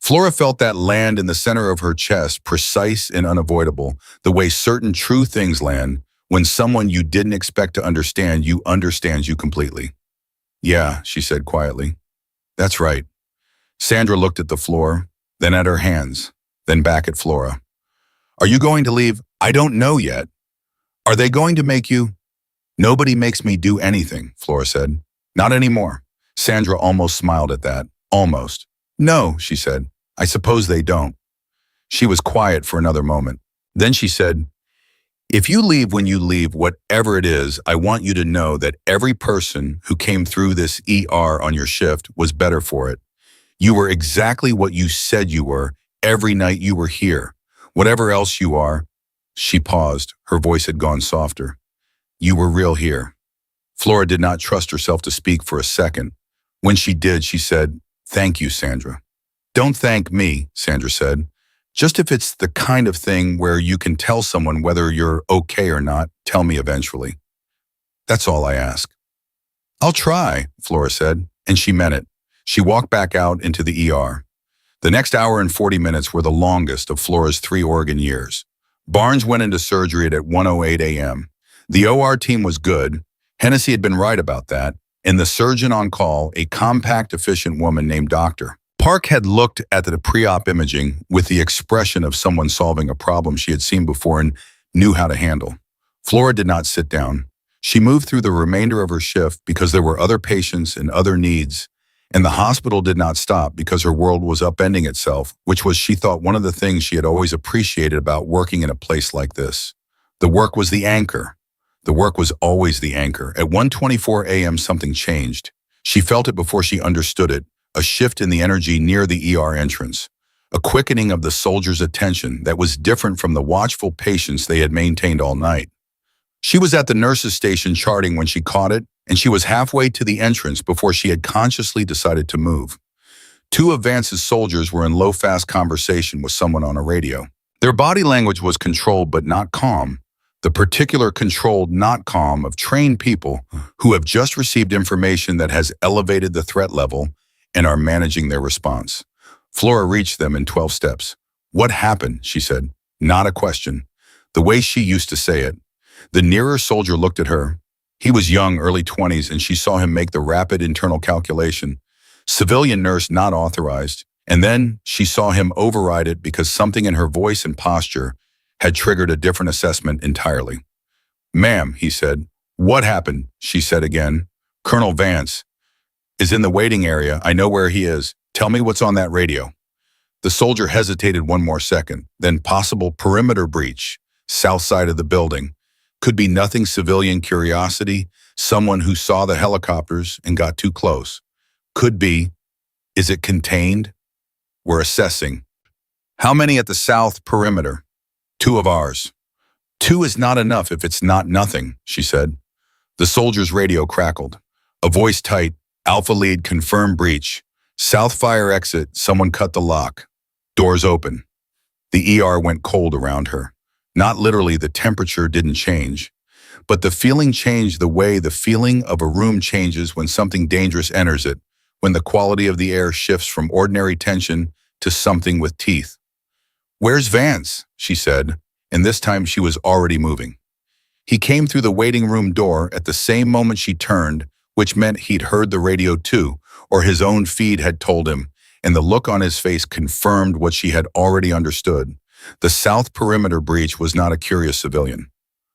Flora felt that land in the center of her chest, precise and unavoidable, the way certain true things land when someone you didn't expect to understand you understands you completely. Yeah, she said quietly. That's right. Sandra looked at the floor, then at her hands, then back at Flora. Are you going to leave? I don't know yet. Are they going to make you? Nobody makes me do anything, Flora said. Not anymore. Sandra almost smiled at that. Almost. No, she said. I suppose they don't. She was quiet for another moment. Then she said, if you leave when you leave, whatever it is, I want you to know that every person who came through this ER on your shift was better for it. You were exactly what you said you were every night you were here. Whatever else you are, she paused. Her voice had gone softer. You were real here. Flora did not trust herself to speak for a second. When she did, she said, thank you, Sandra. Don't thank me, Sandra said. Just if it's the kind of thing where you can tell someone whether you're okay or not, tell me eventually. That's all I ask. I'll try, Flora said, and she meant it. She walked back out into the ER. The next hour and 40 minutes were the longest of Flora's 3 Oregon years. Barnes went into surgery at 1:08 a.m. The OR team was good. Hennessy had been right about that. And the surgeon on call, a compact, efficient woman named Dr. Park, had looked at the pre-op imaging with the expression of someone solving a problem she had seen before and knew how to handle. Flora did not sit down. She moved through the remainder of her shift because there were other patients and other needs, and the hospital did not stop because her world was upending itself, which was, she thought, one of the things she had always appreciated about working in a place like this. The work was the anchor. The work was always the anchor. At 1:24 a.m. something changed. She felt it before she understood it, a shift in the energy near the ER entrance, a quickening of the soldiers' attention that was different from the watchful patience they had maintained all night. She was at the nurse's station charting when she caught it, and she was halfway to the entrance before she had consciously decided to move. 2 of Vance's soldiers were in low-fast conversation with someone on a radio. Their body language was controlled but not calm, the particular controlled, not calm of trained people who have just received information that has elevated the threat level and are managing their response. Flora reached them in 12 steps. What happened? She said. Not a question. The way she used to say it. The nearer soldier looked at her. He was young, early 20s, and she saw him make the rapid internal calculation. Civilian nurse not authorized. And then she saw him override it because something in her voice and posture had triggered a different assessment entirely. Ma'am, he said. What happened? She said again. Colonel Vance is in the waiting area. I know where he is. Tell me what's on that radio. The soldier hesitated one more second. Then possible perimeter breach, south side of the building. Could be nothing, civilian curiosity, someone who saw the helicopters and got too close. Could be. Is it contained? We're assessing. How many at the south perimeter? 2 of ours. 2 is not enough if it's not nothing, she said. The soldier's radio crackled. A voice tight. Alpha lead, confirmed breach. South fire exit, someone cut the lock. Doors open. The ER went cold around her. Not literally, the temperature didn't change, but the feeling changed the way the feeling of a room changes when something dangerous enters it, when the quality of the air shifts from ordinary tension to something with teeth. Where's Vance? She said, and this time she was already moving. He came through the waiting room door at the same moment she turned, which meant he'd heard the radio too, or his own feed had told him, and the look on his face confirmed what she had already understood. The south perimeter breach was not a curious civilian.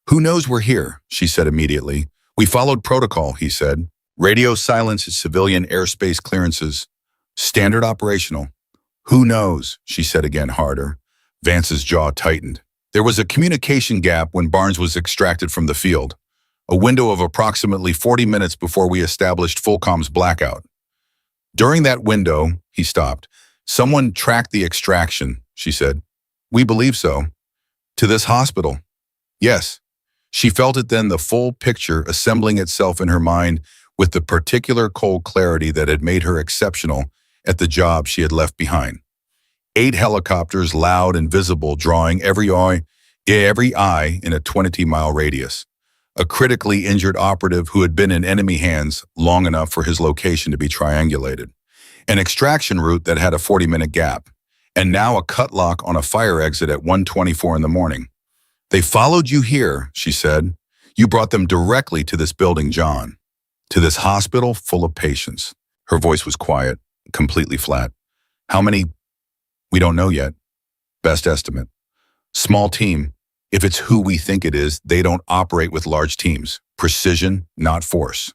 Who knows we're here, she said immediately. We followed protocol, he said. Radio silence at civilian airspace clearances. Standard operational. Who knows, she said again harder. Vance's jaw tightened. There was a communication gap when Barnes was extracted from the field. A window of approximately 40 minutes before we established full comms blackout. During that window, he stopped. Someone tracked the extraction, she said. We believe so. To this hospital. Yes. She felt it then, the full picture assembling itself in her mind with the particular cold clarity that had made her exceptional at the job she had left behind. 8 helicopters, loud and visible, drawing every eye in a 20-mile radius. A critically injured operative who had been in enemy hands long enough for his location to be triangulated. An extraction route that had a 40-minute gap. And now a cut lock on a fire exit at 1:24 in the morning. They followed you here, she said. You brought them directly to this building, John. To this hospital full of patients. Her voice was quiet, completely flat. How many? We don't know yet. Best estimate. Small team. If it's who we think it is, they don't operate with large teams. Precision, not force.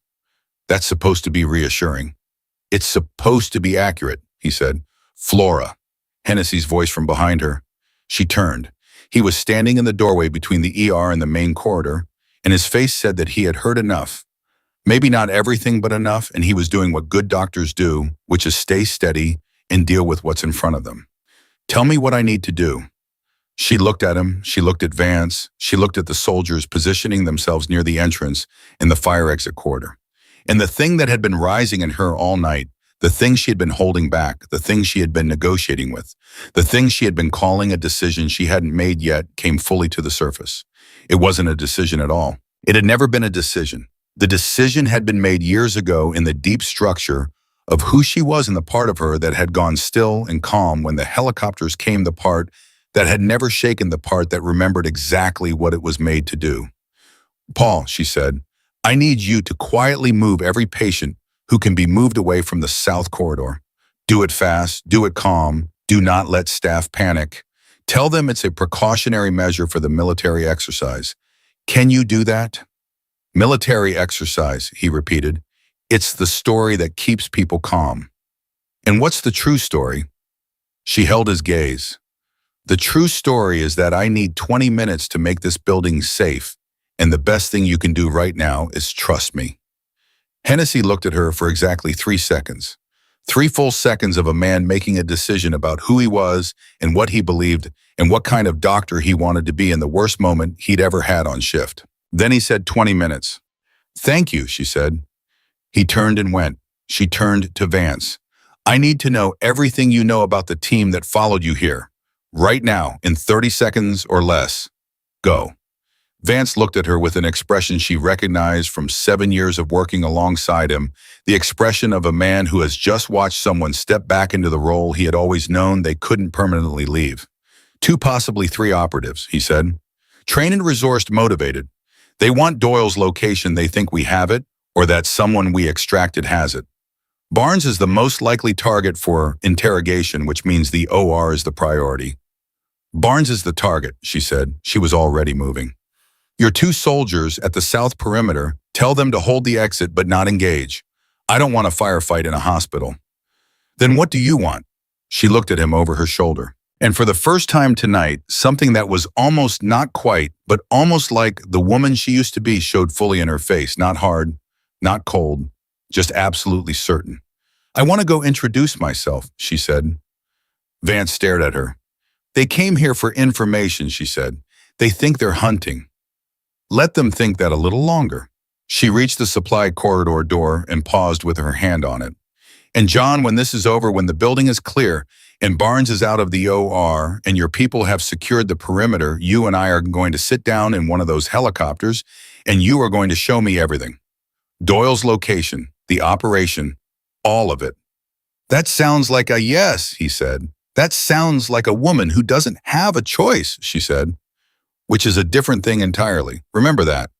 That's supposed to be reassuring. It's supposed to be accurate, he said. Flora. Hennessy's voice from behind her. She turned. He was standing in the doorway between the ER and the main corridor, and his face said that he had heard enough. Maybe not everything, but enough, and he was doing what good doctors do, which is stay steady and deal with what's in front of them. Tell me what I need to do. She looked at him, she looked at Vance, she looked at the soldiers positioning themselves near the entrance in the fire exit corridor. And the thing that had been rising in her all night, the thing she had been holding back, the thing she had been negotiating with, the thing she had been calling a decision she hadn't made yet came fully to the surface. It wasn't a decision at all. It had never been a decision. The decision had been made years ago in the deep structure of who she was and the part of her that had gone still and calm when the helicopters came, the part that had never shaken, the part that remembered exactly what it was made to do. Paul, she said, I need you to quietly move every patient who can be moved away from the south corridor. Do it fast, do it calm, do not let staff panic. Tell them it's a precautionary measure for the military exercise. Can you do that? Military exercise, he repeated. It's the story that keeps people calm. And what's the true story? She held his gaze. The true story is that I need 20 minutes to make this building safe, and the best thing you can do right now is trust me. Hennessy looked at her for exactly 3 seconds. 3 full seconds of a man making a decision about who he was and what he believed and what kind of doctor he wanted to be in the worst moment he'd ever had on shift. Then he said 20 minutes. Thank you, she said. He turned and went. She turned to Vance. I need to know everything you know about the team that followed you here. Right now, in 30 seconds or less. Go. Vance looked at her with an expression she recognized from 7 years of working alongside him, the expression of a man who has just watched someone step back into the role he had always known they couldn't permanently leave. 2, possibly 3 operatives, he said. Trained and resourced, motivated. They want Doyle's location, they think we have it, or that someone we extracted has it. Barnes is the most likely target for interrogation, which means the OR is the priority. Barnes is the target, she said. She was already moving. Your 2 soldiers at the south perimeter, tell them to hold the exit but not engage. I don't want a firefight in a hospital. Then what do you want? She looked at him over her shoulder. And for the first time tonight, something that was almost not quite, but almost like the woman she used to be showed fully in her face, not hard, not cold, just absolutely certain. I want to go introduce myself, she said. Vance stared at her. They came here for information, she said. They think they're hunting. Let them think that a little longer. She reached the supply corridor door and paused with her hand on it. And John, when this is over, when the building is clear and Barnes is out of the OR and your people have secured the perimeter, you and I are going to sit down in one of those helicopters and you are going to show me everything. Doyle's location, the operation, all of it. That sounds like a yes, he said. That sounds like a woman who doesn't have a choice, she said, which is a different thing entirely. Remember that.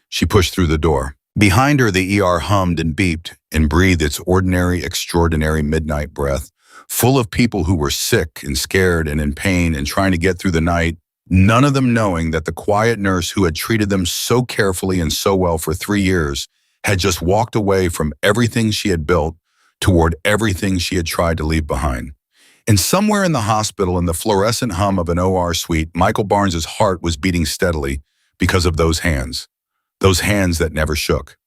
She pushed through the door. Behind her, the ER hummed and beeped and breathed its ordinary, extraordinary midnight breath, full of people who were sick and scared and in pain and trying to get through the night, none of them knowing that the quiet nurse who had treated them so carefully and so well for 3 years had just walked away from everything she had built toward everything she had tried to leave behind. And somewhere in the hospital, in the fluorescent hum of an OR suite, Michael Barnes's heart was beating steadily because of those hands that never shook.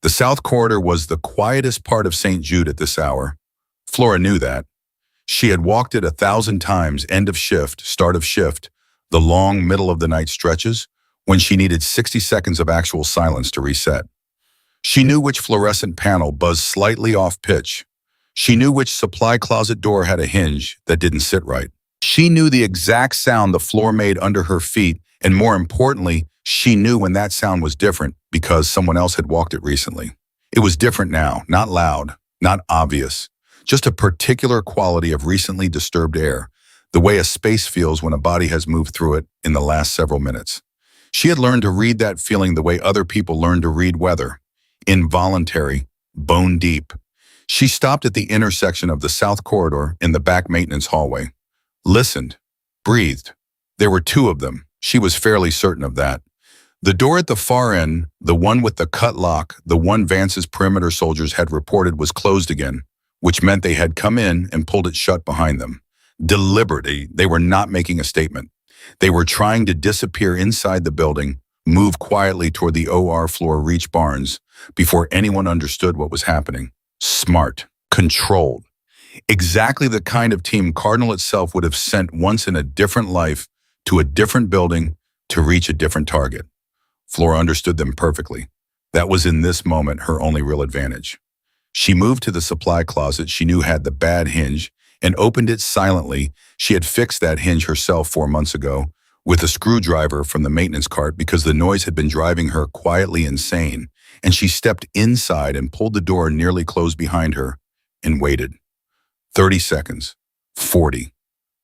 The South Corridor was the quietest part of St. Jude at this hour. Flora knew that. She had walked it 1,000 times, end of shift, start of shift, the long middle of the night stretches, when she needed 60 seconds of actual silence to reset. She knew which fluorescent panel buzzed slightly off pitch. She knew which supply closet door had a hinge that didn't sit right. She knew the exact sound the floor made under her feet, and more importantly, she knew when that sound was different because someone else had walked it recently. It was different now, not loud, not obvious, just a particular quality of recently disturbed air, the way a space feels when a body has moved through it in the last several minutes. She had learned to read that feeling the way other people learn to read weather, involuntary, bone deep. She stopped at the intersection of the South Corridor in the back maintenance hallway, listened, breathed. There were 2 of them, She was fairly certain of that. The door at the far end, the one with the cut lock, the one Vance's perimeter soldiers had reported was closed again, which meant they had come in and pulled it shut behind them. Deliberately, they were not making a statement. They were trying to disappear inside the building, move quietly toward the OR floor, reach Barnes, before anyone understood what was happening. Smart. Controlled. Exactly the kind of team Cardinal itself would have sent once in a different life to a different building to reach a different target. Flora understood them perfectly. That was in this moment her only real advantage. She moved to the supply closet she knew had the bad hinge and opened it silently. She had fixed that hinge herself 4 months ago with a screwdriver from the maintenance cart because the noise had been driving her quietly insane, and she stepped inside and pulled the door nearly closed behind her and waited. 30 seconds. 40.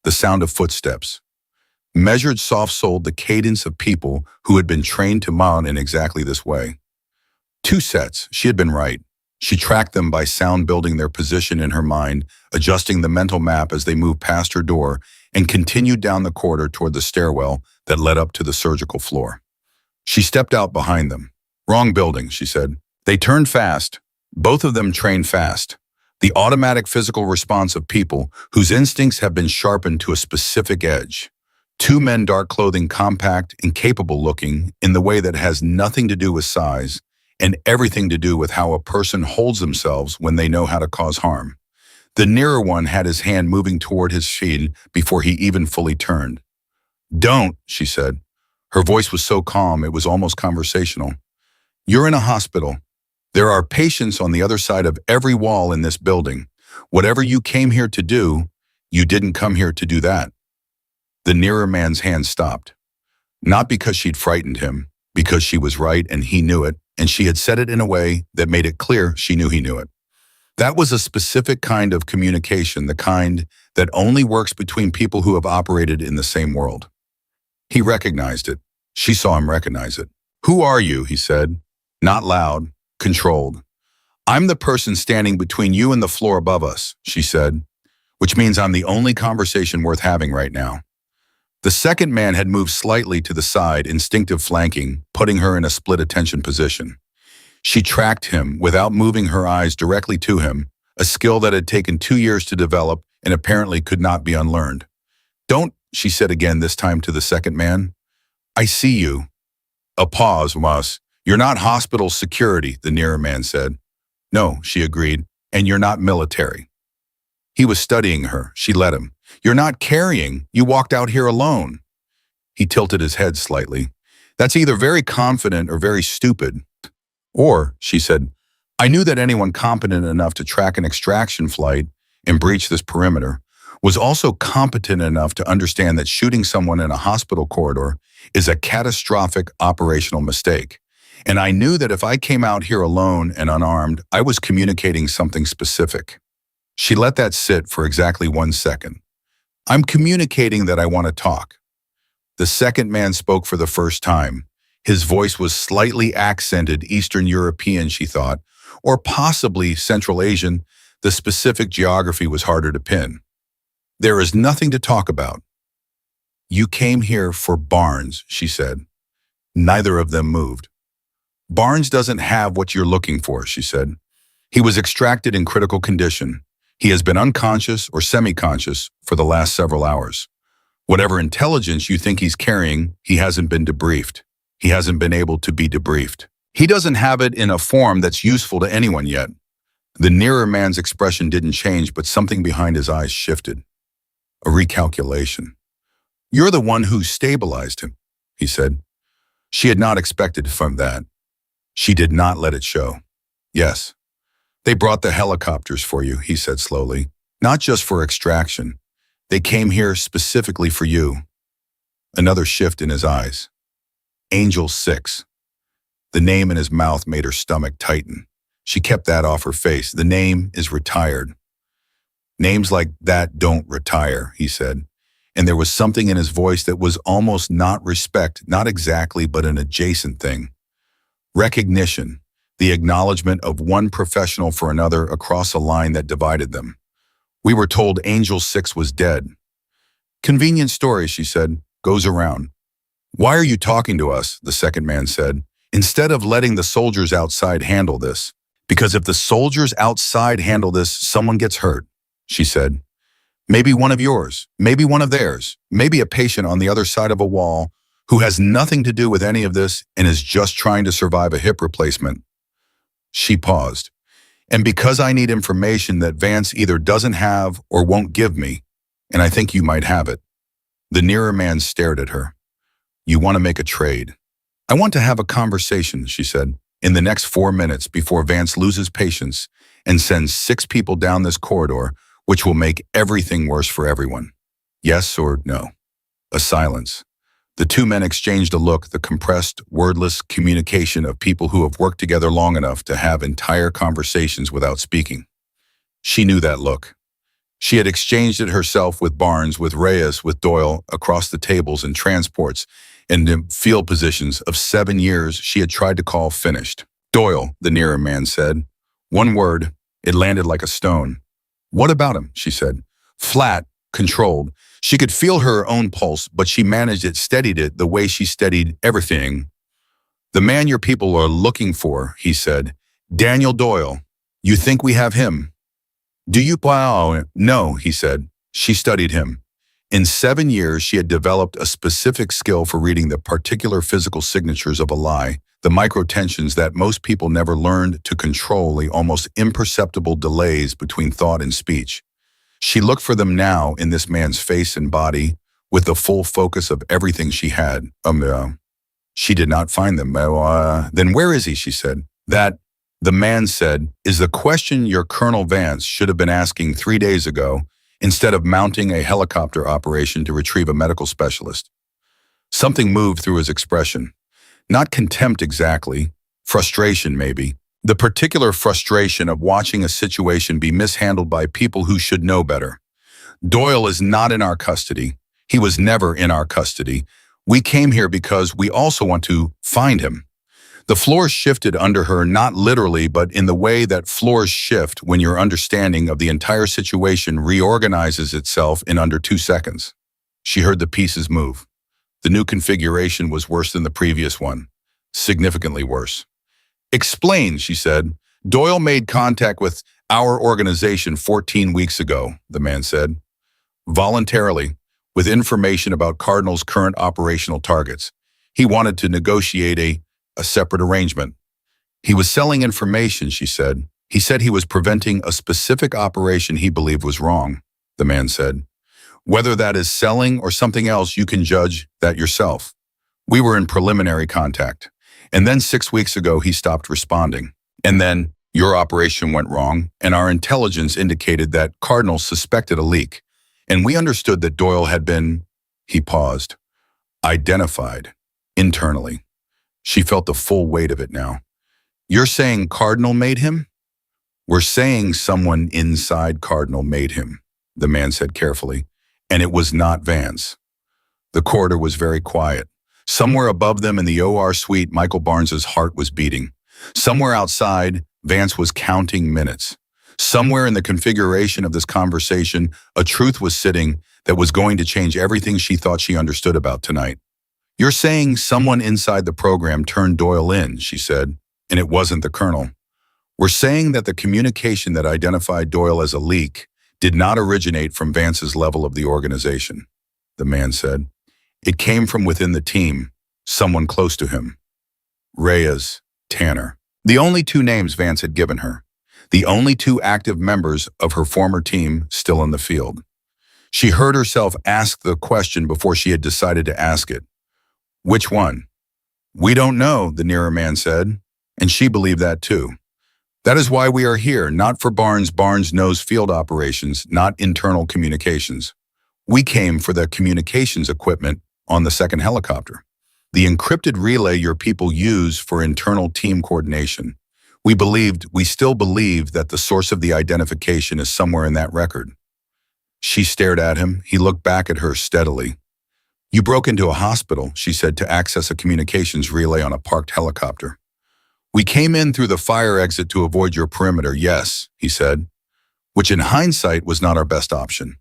The sound of footsteps. Measured soft-souled the cadence of people who had been trained to mount in exactly this way. 2 sets. She had been right. She tracked them by sound, building their position in her mind, adjusting the mental map as they moved past her door and continued down the corridor toward the stairwell that led up to the surgical floor. She stepped out behind them. Wrong building, she said. They turned fast. Both of them trained fast. The automatic physical response of people whose instincts have been sharpened to a specific edge. 2 men, dark clothing, compact and capable looking in the way that has nothing to do with size and everything to do with how a person holds themselves when they know how to cause harm. The nearer one had his hand moving toward his shield before he even fully turned. "Don't," she said. Her voice was so calm it was almost conversational. "You're in a hospital. There are patients on the other side of every wall in this building. Whatever you came here to do, you didn't come here to do that." The nearer man's hand stopped. Not because she'd frightened him, because she was right and he knew it, and she had said it in a way that made it clear she knew he knew it. That was a specific kind of communication, the kind that only works between people who have operated in the same world. He recognized it. She saw him recognize it. "Who are you?" he said. Not loud, controlled. "I'm the person standing between you and the floor above us," she said, "which means I'm the only conversation worth having right now." The second man had moved slightly to the side, instinctive flanking, putting her in a split attention position. She tracked him without moving her eyes directly to him, a skill that had taken 2 years to develop and apparently could not be unlearned. "Don't," she said again, this time to the second man. "I see you." A pause was. "You're not hospital security," the nearer man said. "No," she agreed, "and you're not military." He was studying her. She let him. "You're not carrying. You walked out here alone." He tilted his head slightly. "That's either very confident or very stupid." "Or," she said, "I knew that anyone competent enough to track an extraction flight and breach this perimeter was also competent enough to understand that shooting someone in a hospital corridor is a catastrophic operational mistake. And I knew that if I came out here alone and unarmed, I was communicating something specific." She let that sit for exactly 1 second. "I'm communicating that I want to talk." The second man spoke for the first time. His voice was slightly accented Eastern European, she thought, or possibly Central Asian. The specific geography was harder to pin. "There is nothing to talk about." "You came here for Barnes," she said. Neither of them moved. "Barnes doesn't have what you're looking for," she said. "He was extracted in critical condition. He has been unconscious or semi-conscious for the last several hours. Whatever intelligence you think he's carrying, he hasn't been debriefed. He hasn't been able to be debriefed. He doesn't have it in a form that's useful to anyone yet." The nearer man's expression didn't change, but something behind his eyes shifted. A recalculation. "You're the one who stabilized him," he said. She had not expected from that. She did not let it show. "Yes. They brought the helicopters for you," he said slowly. "Not just for extraction. They came here specifically for you." Another shift in his eyes. Angel 6. The name in his mouth made her stomach tighten. She kept that off her face. "The name is retired." "Names like that don't retire," he said. And there was something in his voice that was almost not respect, not exactly, but an adjacent thing. Recognition, the acknowledgement of one professional for another across a line that divided them. "We were told Angel 6 was dead." "Convenient story," she said. "Goes around." Why are you talking to us? The second man said. Instead of letting the soldiers outside handle this. Because if the soldiers outside handle this, someone gets hurt, she said. Maybe one of yours, maybe one of theirs, maybe a patient on the other side of a wall who has nothing to do with any of this and is just trying to survive a hip replacement. She paused. And because I need information that Vance either doesn't have or won't give me, and I think you might have it. The nearer man stared at her. You want to make a trade. I want to have a conversation, she said, in the next 4 minutes before Vance loses patience and sends 6 people down this corridor, which will make everything worse for everyone. Yes or no? A silence. The two men exchanged a look, the compressed, wordless communication of people who have worked together long enough to have entire conversations without speaking. She knew that look. She had exchanged it herself with Barnes, with Reyes, with Doyle, across the tables in transports and in field positions of 7 years she had tried to call finished. Doyle, the nearer man said. One word, it landed like a stone. What about him? She said. Flat, controlled. She could feel her own pulse, but she managed it, steadied it the way she steadied everything. The man your people are looking for, he said. Daniel Doyle. You think we have him? Do you? Wow, no, he said. She studied him. In 7 years, she had developed a specific skill for reading the particular physical signatures of a lie, the microtensions that most people never learned to control, the almost imperceptible delays between thought and speech. She looked for them now in this man's face and body, with the full focus of everything she had. She did not find them. Then where is he? She said. That, the man said, is the question your Colonel Vance should have been asking 3 days ago, instead of mounting a helicopter operation to retrieve a medical specialist. Something moved through his expression. Not contempt exactly, frustration maybe. The particular frustration of watching a situation be mishandled by people who should know better. Doyle is not in our custody. He was never in our custody. We came here because we also want to find him. The floor shifted under her, not literally, but in the way that floors shift when your understanding of the entire situation reorganizes itself in under 2 seconds. She heard the pieces move. The new configuration was worse than the previous one. Significantly worse. Explain, she said. Doyle made contact with our organization 14 weeks ago, the man said. Voluntarily, with information about Cardinal's current operational targets. He wanted to negotiate a separate arrangement. He was selling information, she said. He said he was preventing a specific operation he believed was wrong, the man said. Whether that is selling or something else, you can judge that yourself. We were in preliminary contact. And then 6 weeks ago, he stopped responding. And then your operation went wrong, and our intelligence indicated that Cardinal suspected a leak. And we understood that Doyle had been, he paused, identified internally. She felt the full weight of it now. You're saying Cardinal made him? We're saying someone inside Cardinal made him, the man said carefully, and it was not Vance. The corridor was very quiet. Somewhere above them in the OR suite, Michael Barnes's heart was beating. Somewhere outside, Vance was counting minutes. Somewhere in the configuration of this conversation, a truth was sitting that was going to change everything she thought she understood about tonight. You're saying someone inside the program turned Doyle in, she said, and it wasn't the Colonel. We're saying that the communication that identified Doyle as a leak did not originate from Vance's level of the organization, the man said. It came from within the team, someone close to him. Reyes, Tanner. The only 2 names Vance had given her. The only 2 active members of her former team still in the field. She heard herself ask the question before she had decided to ask it. Which one? We don't know, the nearer man said, and she believed that too. That is why we are here, not for Barnes. Barnes knows field operations, not internal communications. We came for the communications equipment on the second helicopter. The encrypted relay your people use for internal team coordination. We still believe that the source of the identification is somewhere in that record. She stared at him. He looked back at her steadily. You broke into a hospital, she said, to access a communications relay on a parked helicopter. We came in through the fire exit to avoid your perimeter, yes, he said, which in hindsight was not our best option.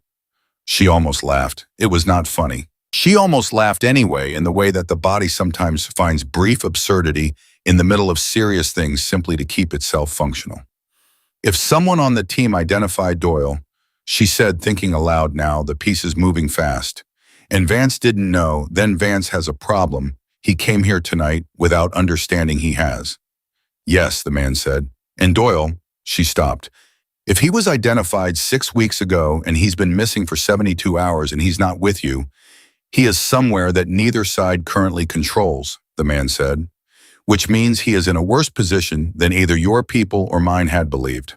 She almost laughed. It was not funny. She almost laughed anyway, in the way that the body sometimes finds brief absurdity in the middle of serious things simply to keep itself functional. If someone on the team identified Doyle, she said, thinking aloud now, the pieces moving fast, and Vance didn't know, then Vance has a problem. He came here tonight without understanding he has. Yes, the man said. And Doyle, she stopped. If he was identified 6 weeks ago and he's been missing for 72 hours and he's not with you, he is somewhere that neither side currently controls, the man said, which means he is in a worse position than either your people or mine had believed.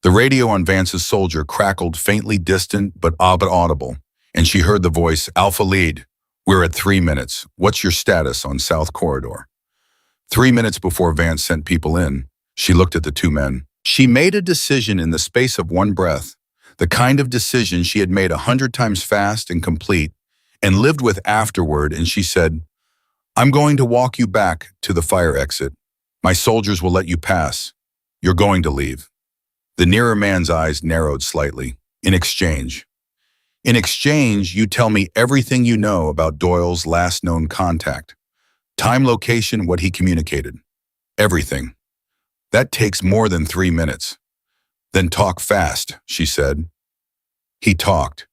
The radio on Vance's soldier crackled, faintly distant but audible, and she heard the voice, Alpha Lead, we're at 3 minutes. What's your status on South Corridor? 3 minutes before Vance sent people in, she looked at the two men. She made a decision in the space of one breath, the kind of decision she had made 100 times fast and complete, and lived with afterward, and she said, I'm going to walk you back to the fire exit. My soldiers will let you pass. You're going to leave. The nearer man's eyes narrowed slightly. In exchange, you tell me everything you know about Doyle's last known contact. Time, location, what he communicated. Everything. That takes more than 3 minutes. Then talk fast, she said. He talked.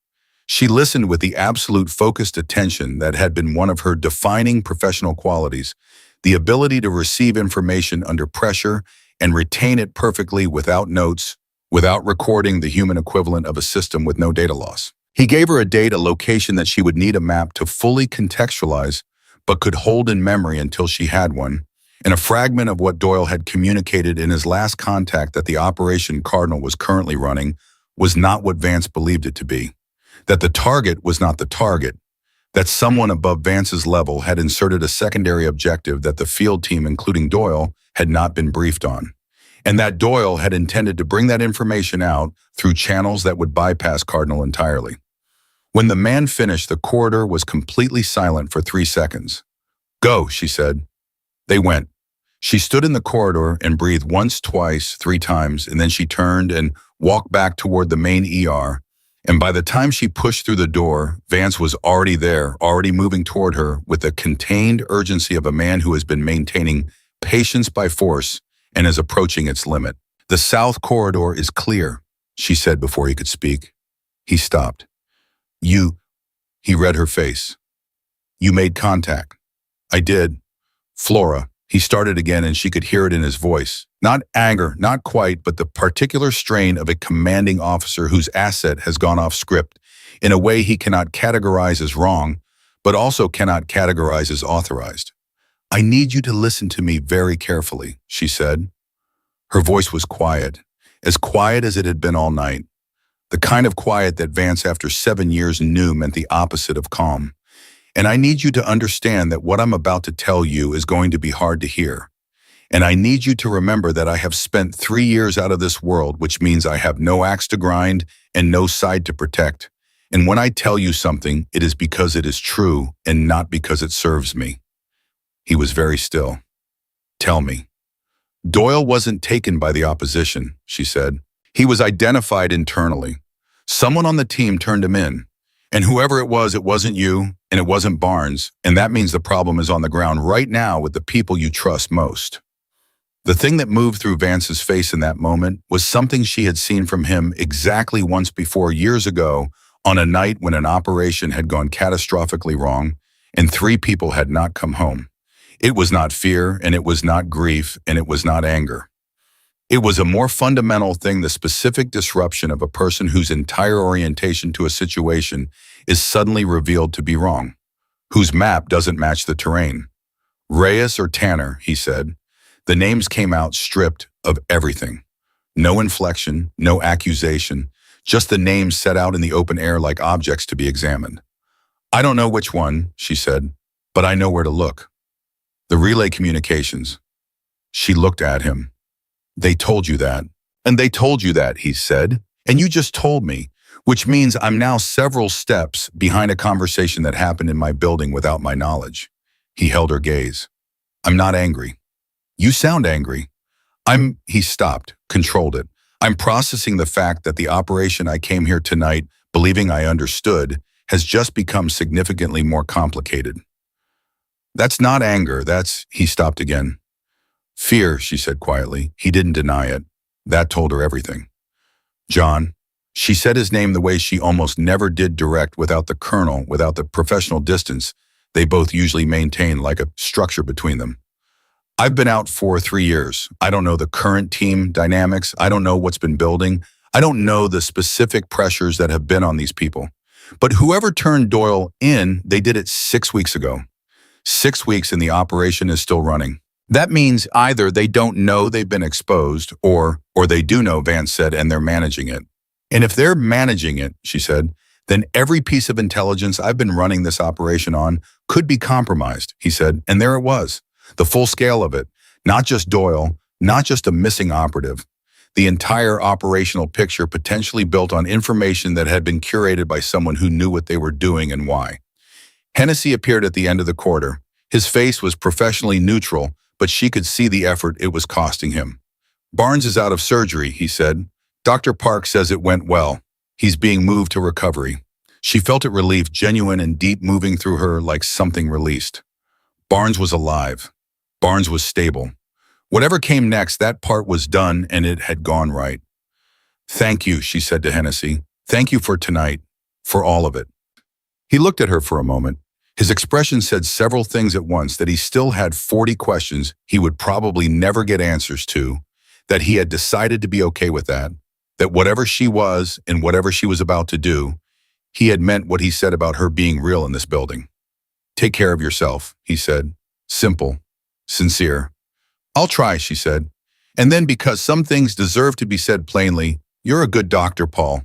She listened with the absolute focused attention that had been one of her defining professional qualities, the ability to receive information under pressure and retain it perfectly without notes, without recording, the human equivalent of a system with no data loss. He gave her a date, a location that she would need a map to fully contextualize, but could hold in memory until she had one, and a fragment of what Doyle had communicated in his last contact, that the Operation Cardinal was currently running was not what Vance believed it to be, that the target was not the target, that someone above Vance's level had inserted a secondary objective that the field team, including Doyle, had not been briefed on, and that Doyle had intended to bring that information out through channels that would bypass Cardinal entirely. When the man finished, the corridor was completely silent for 3 seconds. Go, she said. They went. She stood in the corridor and breathed once, twice, 3 times, and then she turned and walked back toward the main ER. And by the time she pushed through the door, Vance was already there, already moving toward her with the contained urgency of a man who has been maintaining patience by force and is approaching its limit. The South Corridor is clear, she said before he could speak. He stopped. He read her face. You made contact. I did. Flora, he started again, and she could hear it in his voice. Not anger, not quite, but the particular strain of a commanding officer whose asset has gone off script in a way he cannot categorize as wrong, but also cannot categorize as authorized. I need you to listen to me very carefully, she said. Her voice was quiet as it had been all night. The kind of quiet that Vance, after 7 years, knew meant the opposite of calm. And I need you to understand that what I'm about to tell you is going to be hard to hear. And I need you to remember that I have spent 3 years out of this world, which means I have no axe to grind and no side to protect. And when I tell you something, it is because it is true and not because it serves me. He was very still. Tell me. Doyle wasn't taken by the opposition, she said. He was identified internally. Someone on the team turned him in. And whoever it wasn't you, and it wasn't Barnes, and that means the problem is on the ground right now with the people you trust most. The thing that moved through Vance's face in that moment was something she had seen from him exactly once before, years ago, on a night when an operation had gone catastrophically wrong and 3 people had not come home. It was not fear, and it was not grief, and it was not anger. It was a more fundamental thing, the specific disruption of a person whose entire orientation to a situation is suddenly revealed to be wrong, whose map doesn't match the terrain. Reyes or Tanner, he said. The names came out stripped of everything. No inflection, no accusation, just the names set out in the open air like objects to be examined. I don't know which one, she said, but I know where to look. The relay communications. She looked at him. They told you that. And they told you that, he said. And you just told me, which means I'm now several steps behind a conversation that happened in my building without my knowledge. He held her gaze. I'm not angry. You sound angry. He stopped, controlled it. I'm processing the fact that the operation I came here tonight, believing I understood, has just become significantly more complicated. That's not anger, he stopped again. Fear, she said quietly. He didn't deny it. That told her everything. John. She said his name the way she almost never did, direct, without the kernel, without the professional distance they both usually maintain, like a structure between them. I've been out for 3 years. I don't know the current team dynamics. I don't know what's been building. I don't know the specific pressures that have been on these people. But whoever turned Doyle in, they did it 6 weeks ago. 6 weeks and the operation is still running. That means either they don't know they've been exposed, or they do know, Vance said, and they're managing it. And if they're managing it, she said, then every piece of intelligence I've been running this operation on could be compromised, he said. And there it was, the full scale of it. Not just Doyle, not just a missing operative. The entire operational picture potentially built on information that had been curated by someone who knew what they were doing and why. Hennessy appeared at the end of the corridor. His face was professionally neutral, but she could see the effort it was costing him. Barnes is out of surgery, he said. Dr. Park says it went well. He's being moved to recovery. She felt it relief, genuine and deep, moving through her like something released. Barnes was alive. Barnes was stable. Whatever came next, that part was done and it had gone right. Thank you, she said to Hennessy. Thank you for tonight, for all of it. He looked at her for a moment. His expression said several things at once: that he still had 40 questions he would probably never get answers to, that he had decided to be okay with that whatever she was and whatever she was about to do, he had meant what he said about her being real in this building. Take care of yourself, he said. Simple, sincere. I'll try, she said. And then, because some things deserve to be said plainly, you're a good doctor, Paul.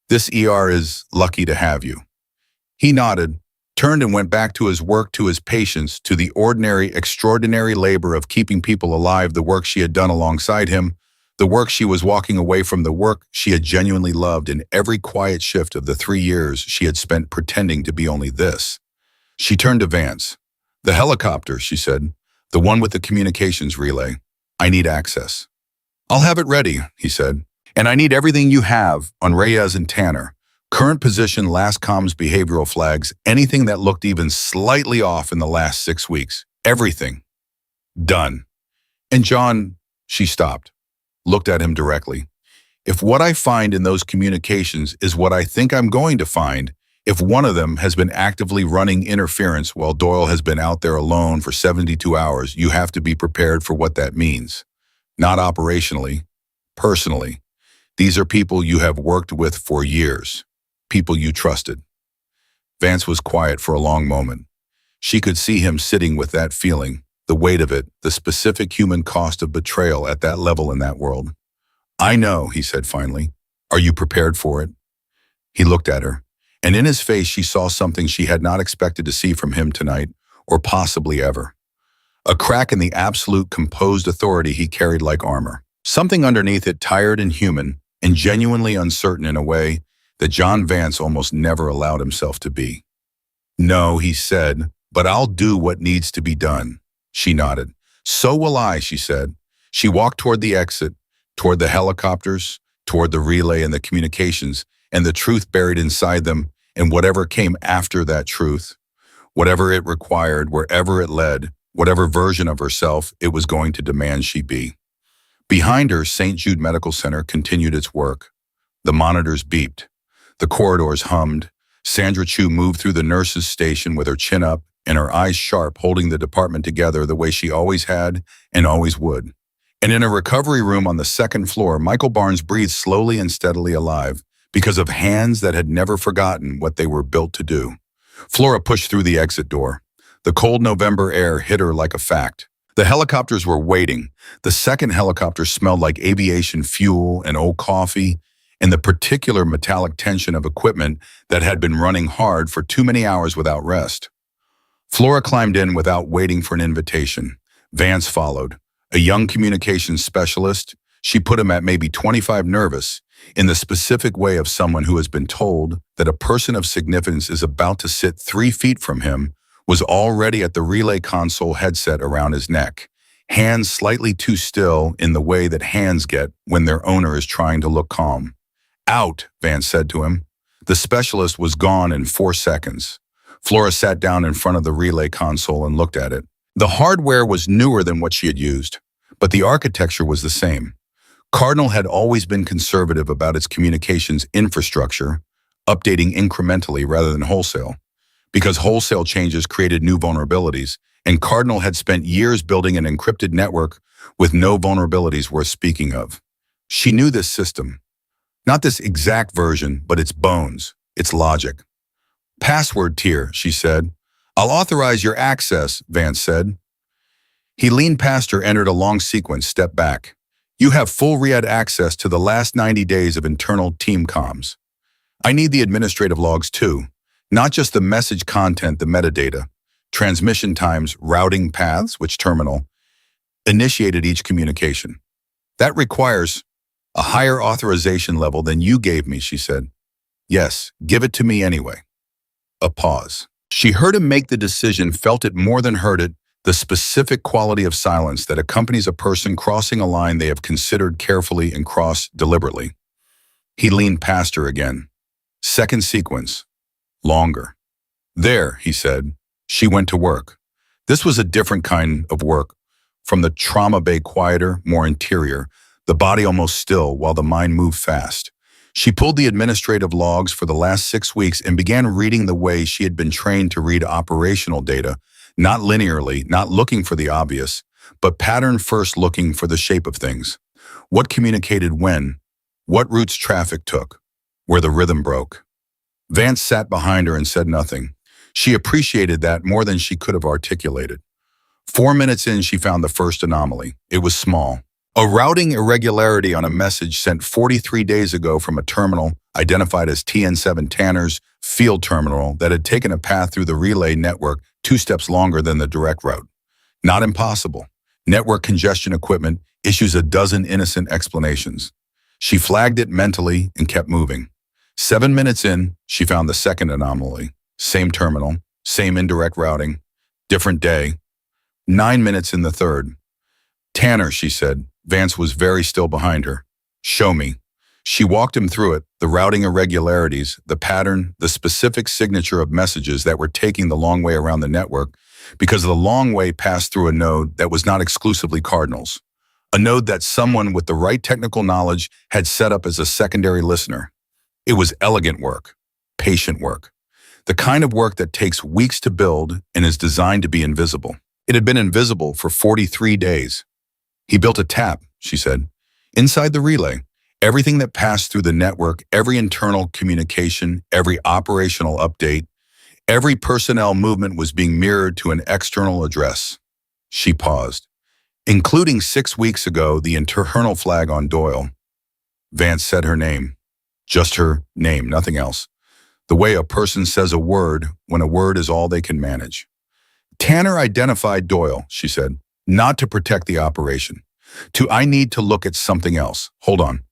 This ER is lucky to have you. He nodded, turned and went back to his work, to his patients, to the ordinary, extraordinary labor of keeping people alive, the work she had done alongside him, the work she was walking away from, the work she had genuinely loved in every quiet shift of the 3 years she had spent pretending to be only this. She turned to Vance. The helicopter, she said, the one with the communications relay. I need access. I'll have it ready, he said. And I need everything you have on Reyes and Tanner. Current position, last comms, behavioral flags, anything that looked even slightly off in the last 6 weeks. Everything. Done. And John, she stopped, looked at him directly. If what I find in those communications is what I think I'm going to find, if one of them has been actively running interference while Doyle has been out there alone for 72 hours, you have to be prepared for what that means. Not operationally, personally. These are people you have worked with for years. People you trusted. Vance was quiet for a long moment. She could see him sitting with that feeling, the weight of it, the specific human cost of betrayal at that level in that world. I know, he said finally. Are you prepared for it? He looked at her, and in his face she saw something she had not expected to see from him tonight, or possibly ever. A crack in the absolute composed authority he carried like armor. Something underneath it, tired and human, and genuinely uncertain in a way that John Vance almost never allowed himself to be. No, he said, but I'll do what needs to be done. She nodded. So will I, she said. She walked toward the exit, toward the helicopters, toward the relay and the communications, and the truth buried inside them, and whatever came after that truth, whatever it required, wherever it led, whatever version of herself it was going to demand she be. Behind her, St. Jude Medical Center continued its work. The monitors beeped. The corridors hummed. Sandra Chu moved through the nurses' station with her chin up and her eyes sharp, holding the department together the way she always had and always would. And in a recovery room on the 2nd floor, Michael Barnes breathed slowly and steadily, alive, because of hands that had never forgotten what they were built to do. Flora pushed through the exit door. The cold November air hit her like a fact. The helicopters were waiting. The 2nd helicopter smelled like aviation fuel and old coffee, and the particular metallic tension of equipment that had been running hard for too many hours without rest. Flora climbed in without waiting for an invitation. Vance followed. A young communications specialist, she put him at maybe 25, nervous, in the specific way of someone who has been told that a person of significance is about to sit 3 feet from him, was already at the relay console headset around his neck, hands slightly too still in the way that hands get when their owner is trying to look calm. Out, Vance said to him. The specialist was gone in 4 seconds. Flora sat down in front of the relay console and looked at it. The hardware was newer than what she had used, but the architecture was the same. Cardinal had always been conservative about its communications infrastructure, updating incrementally rather than wholesale, because wholesale changes created new vulnerabilities, and Cardinal had spent years building an encrypted network with no vulnerabilities worth speaking of. She knew this system. Not this exact version, but its bones, its logic. Password tier, she said. I'll authorize your access, Vance said. He leaned past her, entered a long sequence, stepped back. You have full read access to the last 90 days of internal team comms. I need the administrative logs too, not just the message content, the metadata, transmission times, routing paths, which terminal initiated each communication. That requires a higher authorization level than you gave me, she said. Yes, give it to me anyway. A pause. She heard him make the decision, felt it more than heard it, the specific quality of silence that accompanies a person crossing a line they have considered carefully and crossed deliberately. He leaned past her again. Second sequence. Longer. There, he said. She went to work. This was a different kind of work. From the trauma bay, quieter, more interior, the body almost still while the mind moved fast. She pulled the administrative logs for the last 6 weeks and began reading the way she had been trained to read operational data, not linearly, not looking for the obvious, but pattern first, looking for the shape of things. What communicated when? What routes traffic took? Where the rhythm broke? Vance sat behind her and said nothing. She appreciated that more than she could have articulated. 4 minutes in, she found the first anomaly. It was small. A routing irregularity on a message sent 43 days ago from a terminal identified as TN7 Tanner's field terminal that had taken a path through the relay network 2 steps longer than the direct route. Not impossible. Network congestion equipment issues a dozen innocent explanations. She flagged it mentally and kept moving. 7 minutes in, she found the second anomaly. Same terminal, same indirect routing, different day. 9 minutes in, the third. Tanner, she said. Vance was very still behind her. Show me. She walked him through it, the routing irregularities, the pattern, the specific signature of messages that were taking the long way around the network, because the long way passed through a node that was not exclusively Cardinals. A node that someone with the right technical knowledge had set up as a secondary listener. It was elegant work, patient work, the kind of work that takes weeks to build and is designed to be invisible. It had been invisible for 43 days. He built a tap, she said, inside the relay. Everything that passed through the network, every internal communication, every operational update, every personnel movement was being mirrored to an external address. She paused. Including 6 weeks ago, the internal flag on Doyle. Vance said her name. Just her name, nothing else. The way a person says a word when a word is all they can manage. Tanner identified Doyle, she said, not to protect the operation. I need to look at something else. Hold on.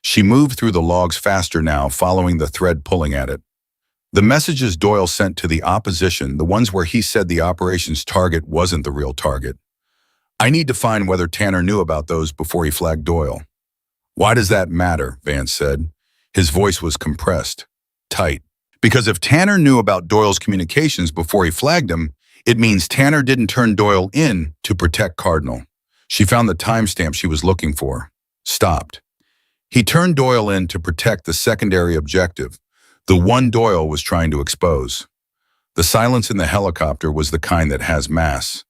She moved through the logs faster now, following the thread pulling at it. The messages Doyle sent to the opposition, the ones where he said the operation's target wasn't the real target. I need to find whether Tanner knew about those before he flagged Doyle. Why does that matter? Vance said. His voice was compressed, tight. Because if Tanner knew about Doyle's communications before he flagged him, it means Tanner didn't turn Doyle in to protect Cardinal. She found the timestamp she was looking for. Stopped. He turned Doyle in to protect the secondary objective, the one Doyle was trying to expose. The silence in the helicopter was the kind that has mass.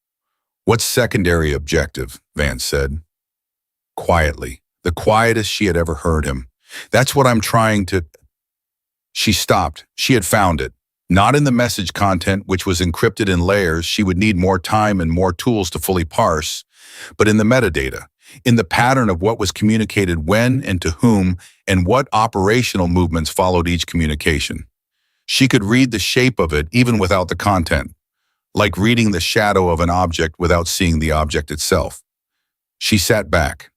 What secondary objective? Vance said. Quietly, the quietest she had ever heard him. That's what I'm trying to... She stopped. She had found it. Not in the message content, which was encrypted in layers she would need more time and more tools to fully parse, but in the metadata, in the pattern of what was communicated when and to whom, and what operational movements followed each communication. She could read the shape of it even without the content, like reading the shadow of an object without seeing the object itself. She sat back.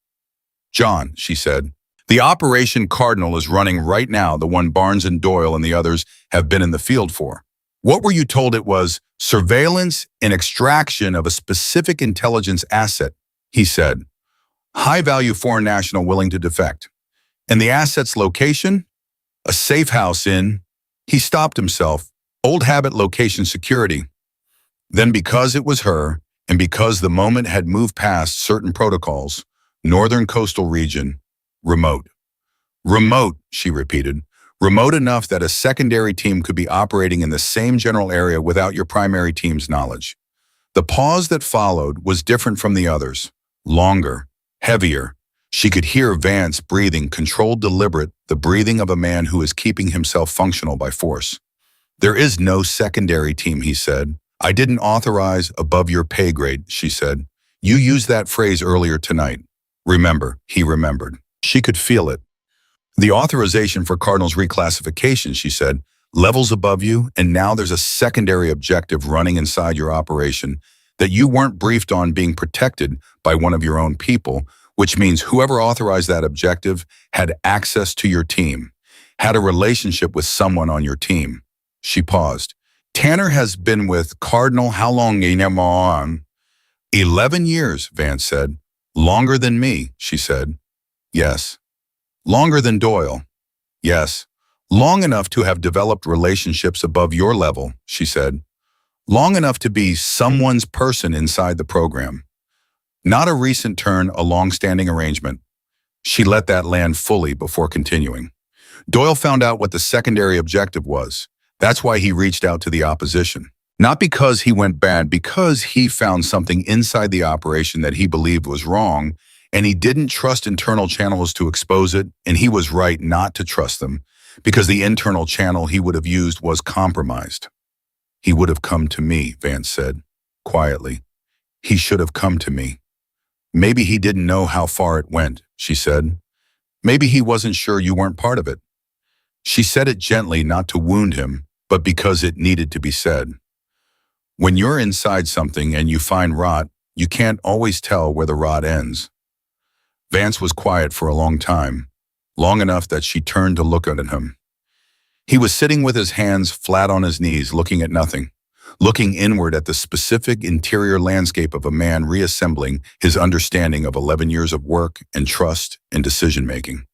John, she said, the Operation Cardinal is running right now, the one Barnes and Doyle and the others have been in the field for. What were you told it was? Surveillance and extraction of a specific intelligence asset, he said. High-value foreign national willing to defect. And the asset's location? A safe house in, he stopped himself, old habit location security. Then because it was her, and because the moment had moved past certain protocols, northern coastal region, remote. Remote, she repeated. Remote enough that a secondary team could be operating in the same general area without your primary team's knowledge. The pause that followed was different from the others. Longer, heavier. She could hear Vance breathing, controlled, deliberate, the breathing of a man who is keeping himself functional by force. There is no secondary team, he said. I didn't authorize above your pay grade, she said. You used that phrase earlier tonight. Remember, he remembered. She could feel it. The authorization for Cardinals reclassification, she said, levels above you, and now there's a secondary objective running inside your operation that you weren't briefed on being protected by one of your own people, which means whoever authorized that objective had access to your team, had a relationship with someone on your team. She paused. Tanner has been with Cardinal how long? 11 years, Vance said. Longer than me, she said. Yes. Longer than Doyle. Yes. Long enough to have developed relationships above your level, she said. Long enough to be someone's person inside the program. Not a recent turn, a long-standing arrangement. She let that land fully before continuing. Doyle found out what the secondary objective was. That's why he reached out to the opposition. Not because he went bad, because he found something inside the operation that he believed was wrong, and he didn't trust internal channels to expose it, and he was right not to trust them, because the internal channel he would have used was compromised. He would have come to me, Vance said, quietly. He should have come to me. Maybe he didn't know how far it went, she said. Maybe he wasn't sure you weren't part of it. She said it gently, not to wound him, but because it needed to be said. When you're inside something and you find rot, you can't always tell where the rot ends. Vance was quiet for a long time, long enough that she turned to look at him. He was sitting with his hands flat on his knees, looking at nothing, looking inward at the specific interior landscape of a man reassembling his understanding of 11 years of work and trust and decision-making.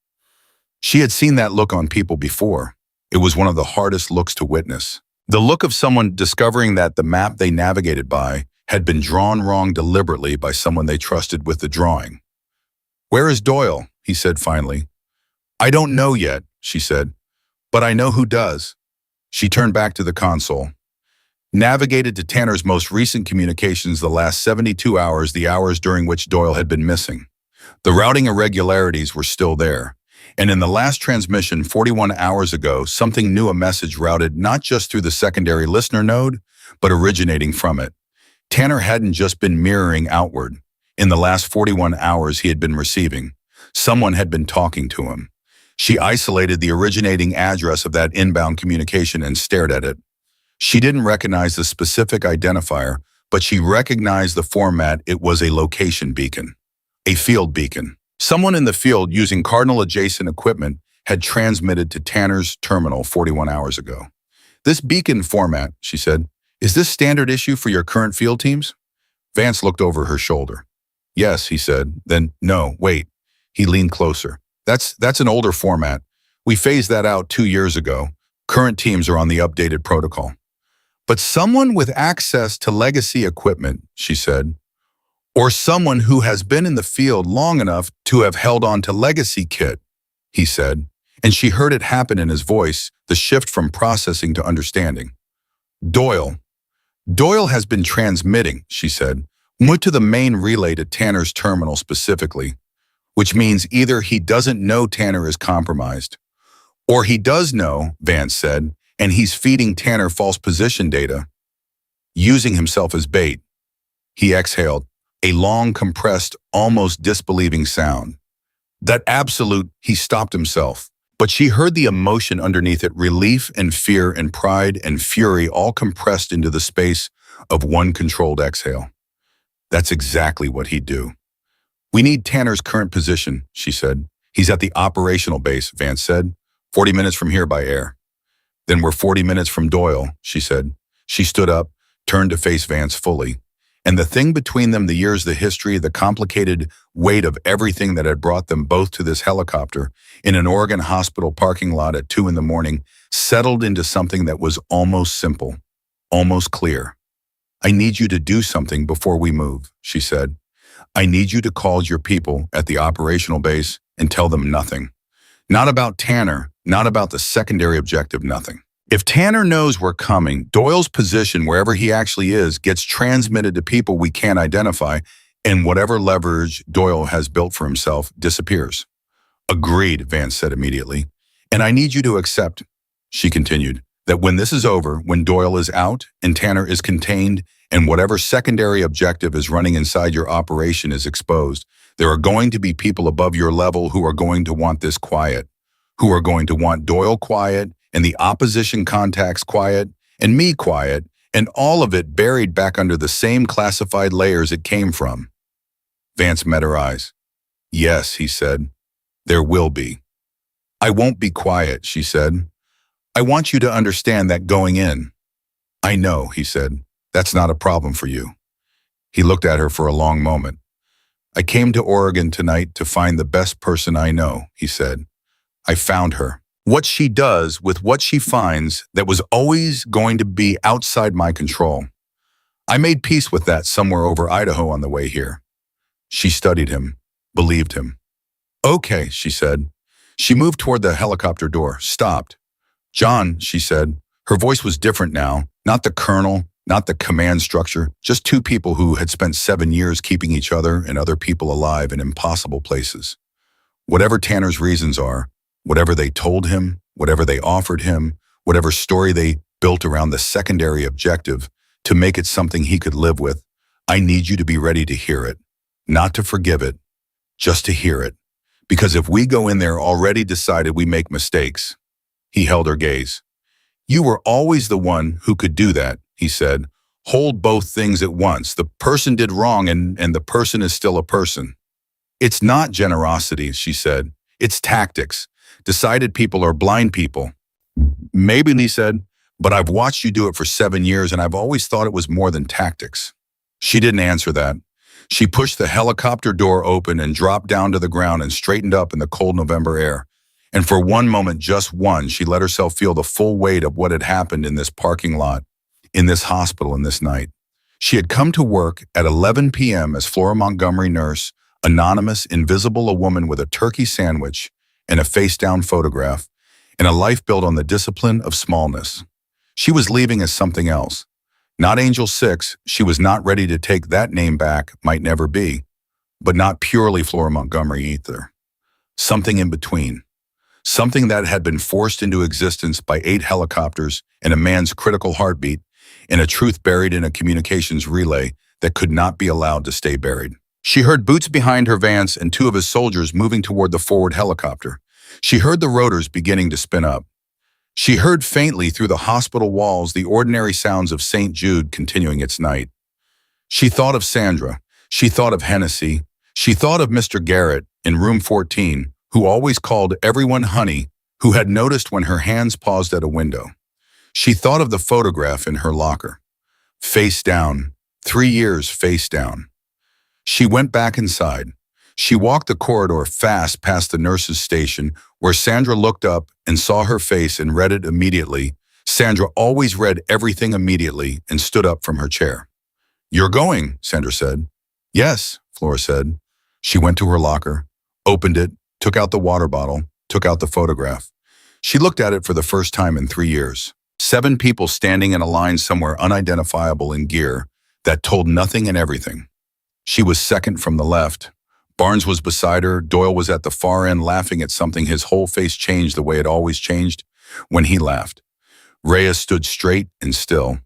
She had seen that look on people before. It was one of the hardest looks to witness. The look of someone discovering that the map they navigated by had been drawn wrong deliberately by someone they trusted with the drawing. Where is Doyle? He said finally. I don't know yet, she said, but I know who does. She turned back to the console. Navigated to Tanner's most recent communications the last 72 hours, the hours during which Doyle had been missing. The routing irregularities were still there. And in the last transmission 41 hours ago, something new, a message routed not just through the secondary listener node, but originating from it. Tanner hadn't just been mirroring outward. In the last 41 hours he had been receiving. Someone had been talking to him. She isolated the originating address of that inbound communication and stared at it. She didn't recognize the specific identifier, but she recognized the format. It was a location beacon, a field beacon. Someone in the field using Cardinal-adjacent equipment had transmitted to Tanner's terminal 41 hours ago. This beacon format, she said, is this standard issue for your current field teams? Vance looked over her shoulder. Yes, he said. Then, no, wait. He leaned closer. That's an older format. We phased that out 2 years ago. Current teams are on the updated protocol. But someone with access to legacy equipment, she said, or someone who has been in the field long enough to have held on to legacy kit, he said, and she heard it happen in his voice, the shift from processing to understanding. Doyle has been transmitting, she said, moved to the main relay to Tanner's terminal specifically, which means either he doesn't know Tanner is compromised, or he does know, Vance said, and he's feeding Tanner false position data, using himself as bait. He exhaled, a long, compressed, almost disbelieving sound. That absolute, he stopped himself. But she heard the emotion underneath it, relief and fear and pride and fury all compressed into the space of one controlled exhale. That's exactly what he'd do. We need Tanner's current position, she said. He's at the operational base, Vance said. 40 minutes from here by air. Then we're 40 minutes from Doyle, she said. She stood up, turned to face Vance fully. And the thing between them, the years, the history, the complicated weight of everything that had brought them both to this helicopter in an Oregon hospital parking lot at 2 in the morning, settled into something that was almost simple, almost clear. I need you to do something before we move, she said. I need you to call your people at the operational base and tell them nothing. Not about Tanner, not about the secondary objective, nothing. If Tanner knows we're coming, Doyle's position, wherever he actually is, gets transmitted to people we can't identify, and whatever leverage Doyle has built for himself disappears. Agreed, Vance said immediately. And I need you to accept, she continued, that when this is over, when Doyle is out and Tanner is contained and whatever secondary objective is running inside your operation is exposed, there are going to be people above your level who are going to want this quiet, who are going to want Doyle quiet and the opposition contacts quiet and me quiet, and all of it buried back under the same classified layers it came from. Vance met her eyes. Yes, he said, there will be. I won't be quiet, she said. I want you to understand that going in. I know, he said. That's not a problem for you. He looked at her for a long moment. I came to Oregon tonight to find the best person I know, he said. I found her. What she does with what she finds that was always going to be outside my control. I made peace with that somewhere over Idaho on the way here. She studied him, believed him. Okay, she said. She moved toward the helicopter door, stopped. John, she said. Her voice was different now, not the colonel, not the command structure, just two people who had spent 7 years keeping each other and other people alive in impossible places. Whatever Tanner's reasons are, whatever they told him, whatever they offered him, whatever story they built around the secondary objective to make it something he could live with, I need you to be ready to hear it, not to forgive it, just to hear it. Because if we go in there already decided we make mistakes, he held her gaze. You were always the one who could do that, he said. Hold both things at once. The person did wrong and the person is still a person. It's not generosity, she said. It's tactics. Decided people are blind people. Maybe, he said, but I've watched you do it for 7 years and I've always thought it was more than tactics. She didn't answer that. She pushed the helicopter door open and dropped down to the ground and straightened up in the cold November air. And for one moment, just one, she let herself feel the full weight of what had happened in this parking lot, in this hospital, in this night. She had come to work at 11 p.m. as Flora Montgomery nurse, anonymous, invisible, a woman with a turkey sandwich and a face-down photograph, and a life built on the discipline of smallness. She was leaving as something else. Not Angel 6, she was not ready to take that name back, might never be, but not purely Flora Montgomery either. Something in between. Something that had been forced into existence by 8 helicopters and a man's critical heartbeat, and a truth buried in a communications relay that could not be allowed to stay buried. She heard boots behind her Vance and 2 of his soldiers moving toward the forward helicopter. She heard the rotors beginning to spin up. She heard faintly through the hospital walls the ordinary sounds of St. Jude continuing its night. She thought of Sandra. She thought of Hennessy. She thought of Mr. Garrett in room 14, who always called everyone honey, who had noticed when her hands paused at a window. She thought of the photograph in her locker. Face down. 3 years face down. She went back inside. She walked the corridor fast past the nurse's station, where Sandra looked up and saw her face and read it immediately. Sandra always read everything immediately and stood up from her chair. You're going, Sandra said. Yes, Flora said. She went to her locker, opened it, took out the water bottle, took out the photograph. She looked at it for the first time in 3 years. 7 people standing in a line somewhere unidentifiable in gear that told nothing and everything. She was second from the left. Barnes was beside her. Doyle was at the far end laughing at something. His whole face changed the way it always changed when he laughed. Rhea stood straight and still.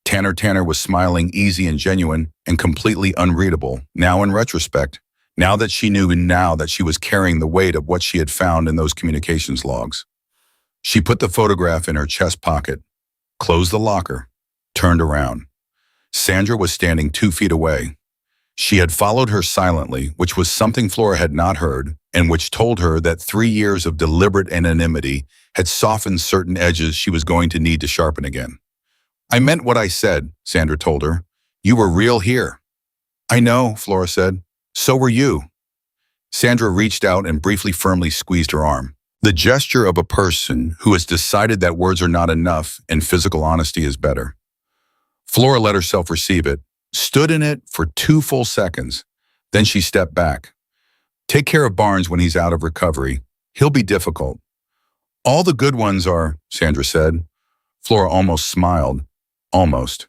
Tanner was smiling, easy and genuine and completely unreadable, now in retrospect, now that she knew and now that she was carrying the weight of what she had found in those communications logs. She put the photograph in her chest pocket, closed the locker, turned around. Sandra was standing 2 feet away. She had followed her silently, which was something Flora had not heard, and which told her that 3 years of deliberate anonymity had softened certain edges she was going to need to sharpen again. I meant what I said, Sandra told her. You were real here. I know, Flora said. So were you. Sandra reached out and briefly firmly squeezed her arm. The gesture of a person who has decided that words are not enough and physical honesty is better. Flora let herself receive it, stood in it for 2 full seconds. Then she stepped back. Take care of Barnes when he's out of recovery. He'll be difficult. All the good ones are, Sandra said. Flora almost smiled. Almost.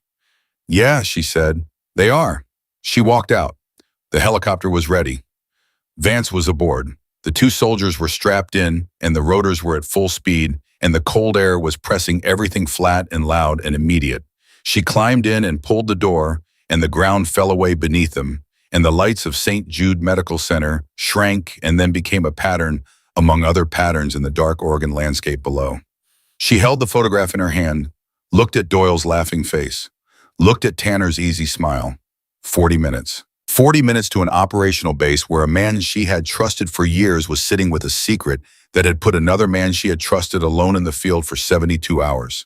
Yeah, she said. They are. She walked out. The helicopter was ready. Vance was aboard. The 2 soldiers were strapped in, and the rotors were at full speed, and the cold air was pressing everything flat and loud and immediate. She climbed in and pulled the door, and the ground fell away beneath them, and the lights of St. Jude Medical Center shrank and then became a pattern among other patterns in the dark Oregon landscape below. She held the photograph in her hand, looked at Doyle's laughing face, looked at Tanner's easy smile. 40 minutes. 40 minutes to an operational base where a man she had trusted for years was sitting with a secret that had put another man she had trusted alone in the field for 72 hours.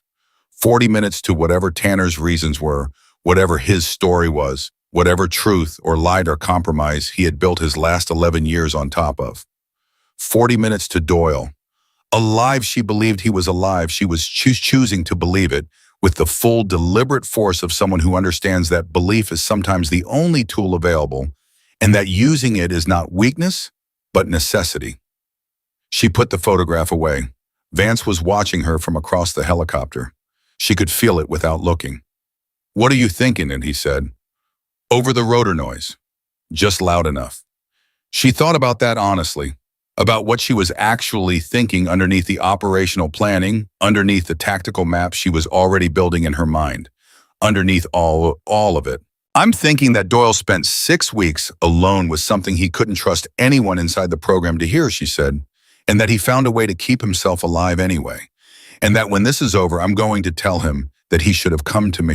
40 minutes to whatever Tanner's reasons were, whatever his story was, whatever truth or lied or compromise he had built his last 11 years on top of. 40 minutes to Doyle. Alive, she believed he was alive. She was choosing to believe it with the full, deliberate force of someone who understands that belief is sometimes the only tool available and that using it is not weakness, but necessity. She put the photograph away. Vance was watching her from across the helicopter. She could feel it without looking. What are you thinking? And he said, over the rotor noise, just loud enough. She thought about that honestly, about what she was actually thinking underneath the operational planning, underneath the tactical map she was already building in her mind, underneath all of it. I'm thinking that Doyle spent 6 weeks alone with something he couldn't trust anyone inside the program to hear, she said, and that he found a way to keep himself alive anyway, and that when this is over, I'm going to tell him that he should have come to me.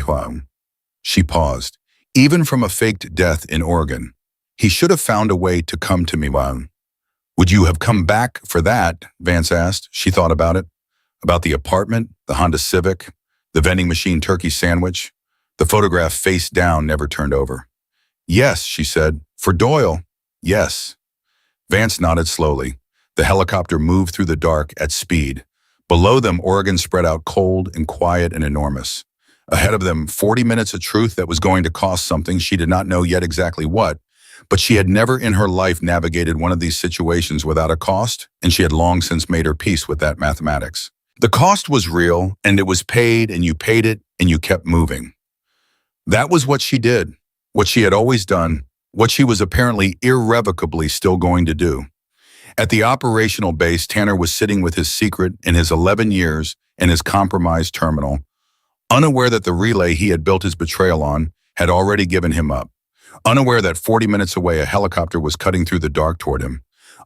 She paused. Even from a faked death in Oregon, he should have found a way to come to me. Would you have come back for that? Vance asked. She thought about it. About the apartment, the Honda Civic, the vending machine turkey sandwich. The photograph face down, never turned over. Yes, she said. For Doyle, yes. Vance nodded slowly. The helicopter moved through the dark at speed. Below them, Oregon spread out cold and quiet and enormous. Ahead of them, 40 minutes of truth that was going to cost something she did not know yet exactly what. But she had never in her life navigated one of these situations without a cost, and she had long since made her peace with that mathematics. The cost was real, and it was paid, and you paid it, and you kept moving. That was what she did, what she had always done, what she was apparently irrevocably still going to do. At the operational base, Tanner was sitting with his secret in his 11 years in his compromised terminal, unaware that the relay he had built his betrayal on had already given him up. Unaware that 40 minutes away a helicopter was cutting through the dark toward him.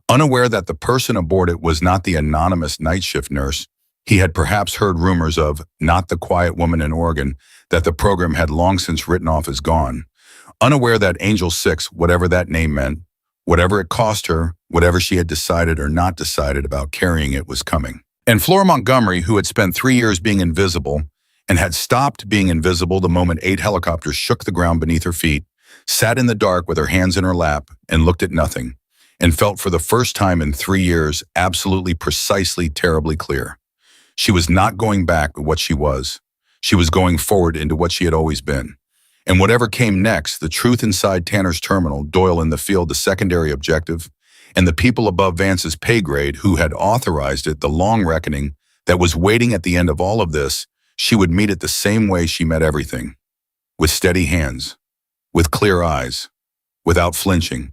Unaware that the person aboard it was not the anonymous night shift nurse he had perhaps heard rumors of, not the quiet woman in Oregon that the program had long since written off as gone. Unaware that Angel 6, whatever that name meant, whatever it cost her, whatever she had decided or not decided about carrying it was coming. And Flora Montgomery, who had spent 3 years being invisible and had stopped being invisible the moment 8 helicopters shook the ground beneath her feet, sat in the dark with her hands in her lap and looked at nothing, and felt for the first time in 3 years absolutely, precisely, terribly clear. She was not going back to what she was. She was going forward into what she had always been. And whatever came next, the truth inside Tanner's terminal, Doyle in the field, the secondary objective, and the people above Vance's pay grade who had authorized it, the long reckoning that was waiting at the end of all of this, she would meet it the same way she met everything, with steady hands, with clear eyes, without flinching.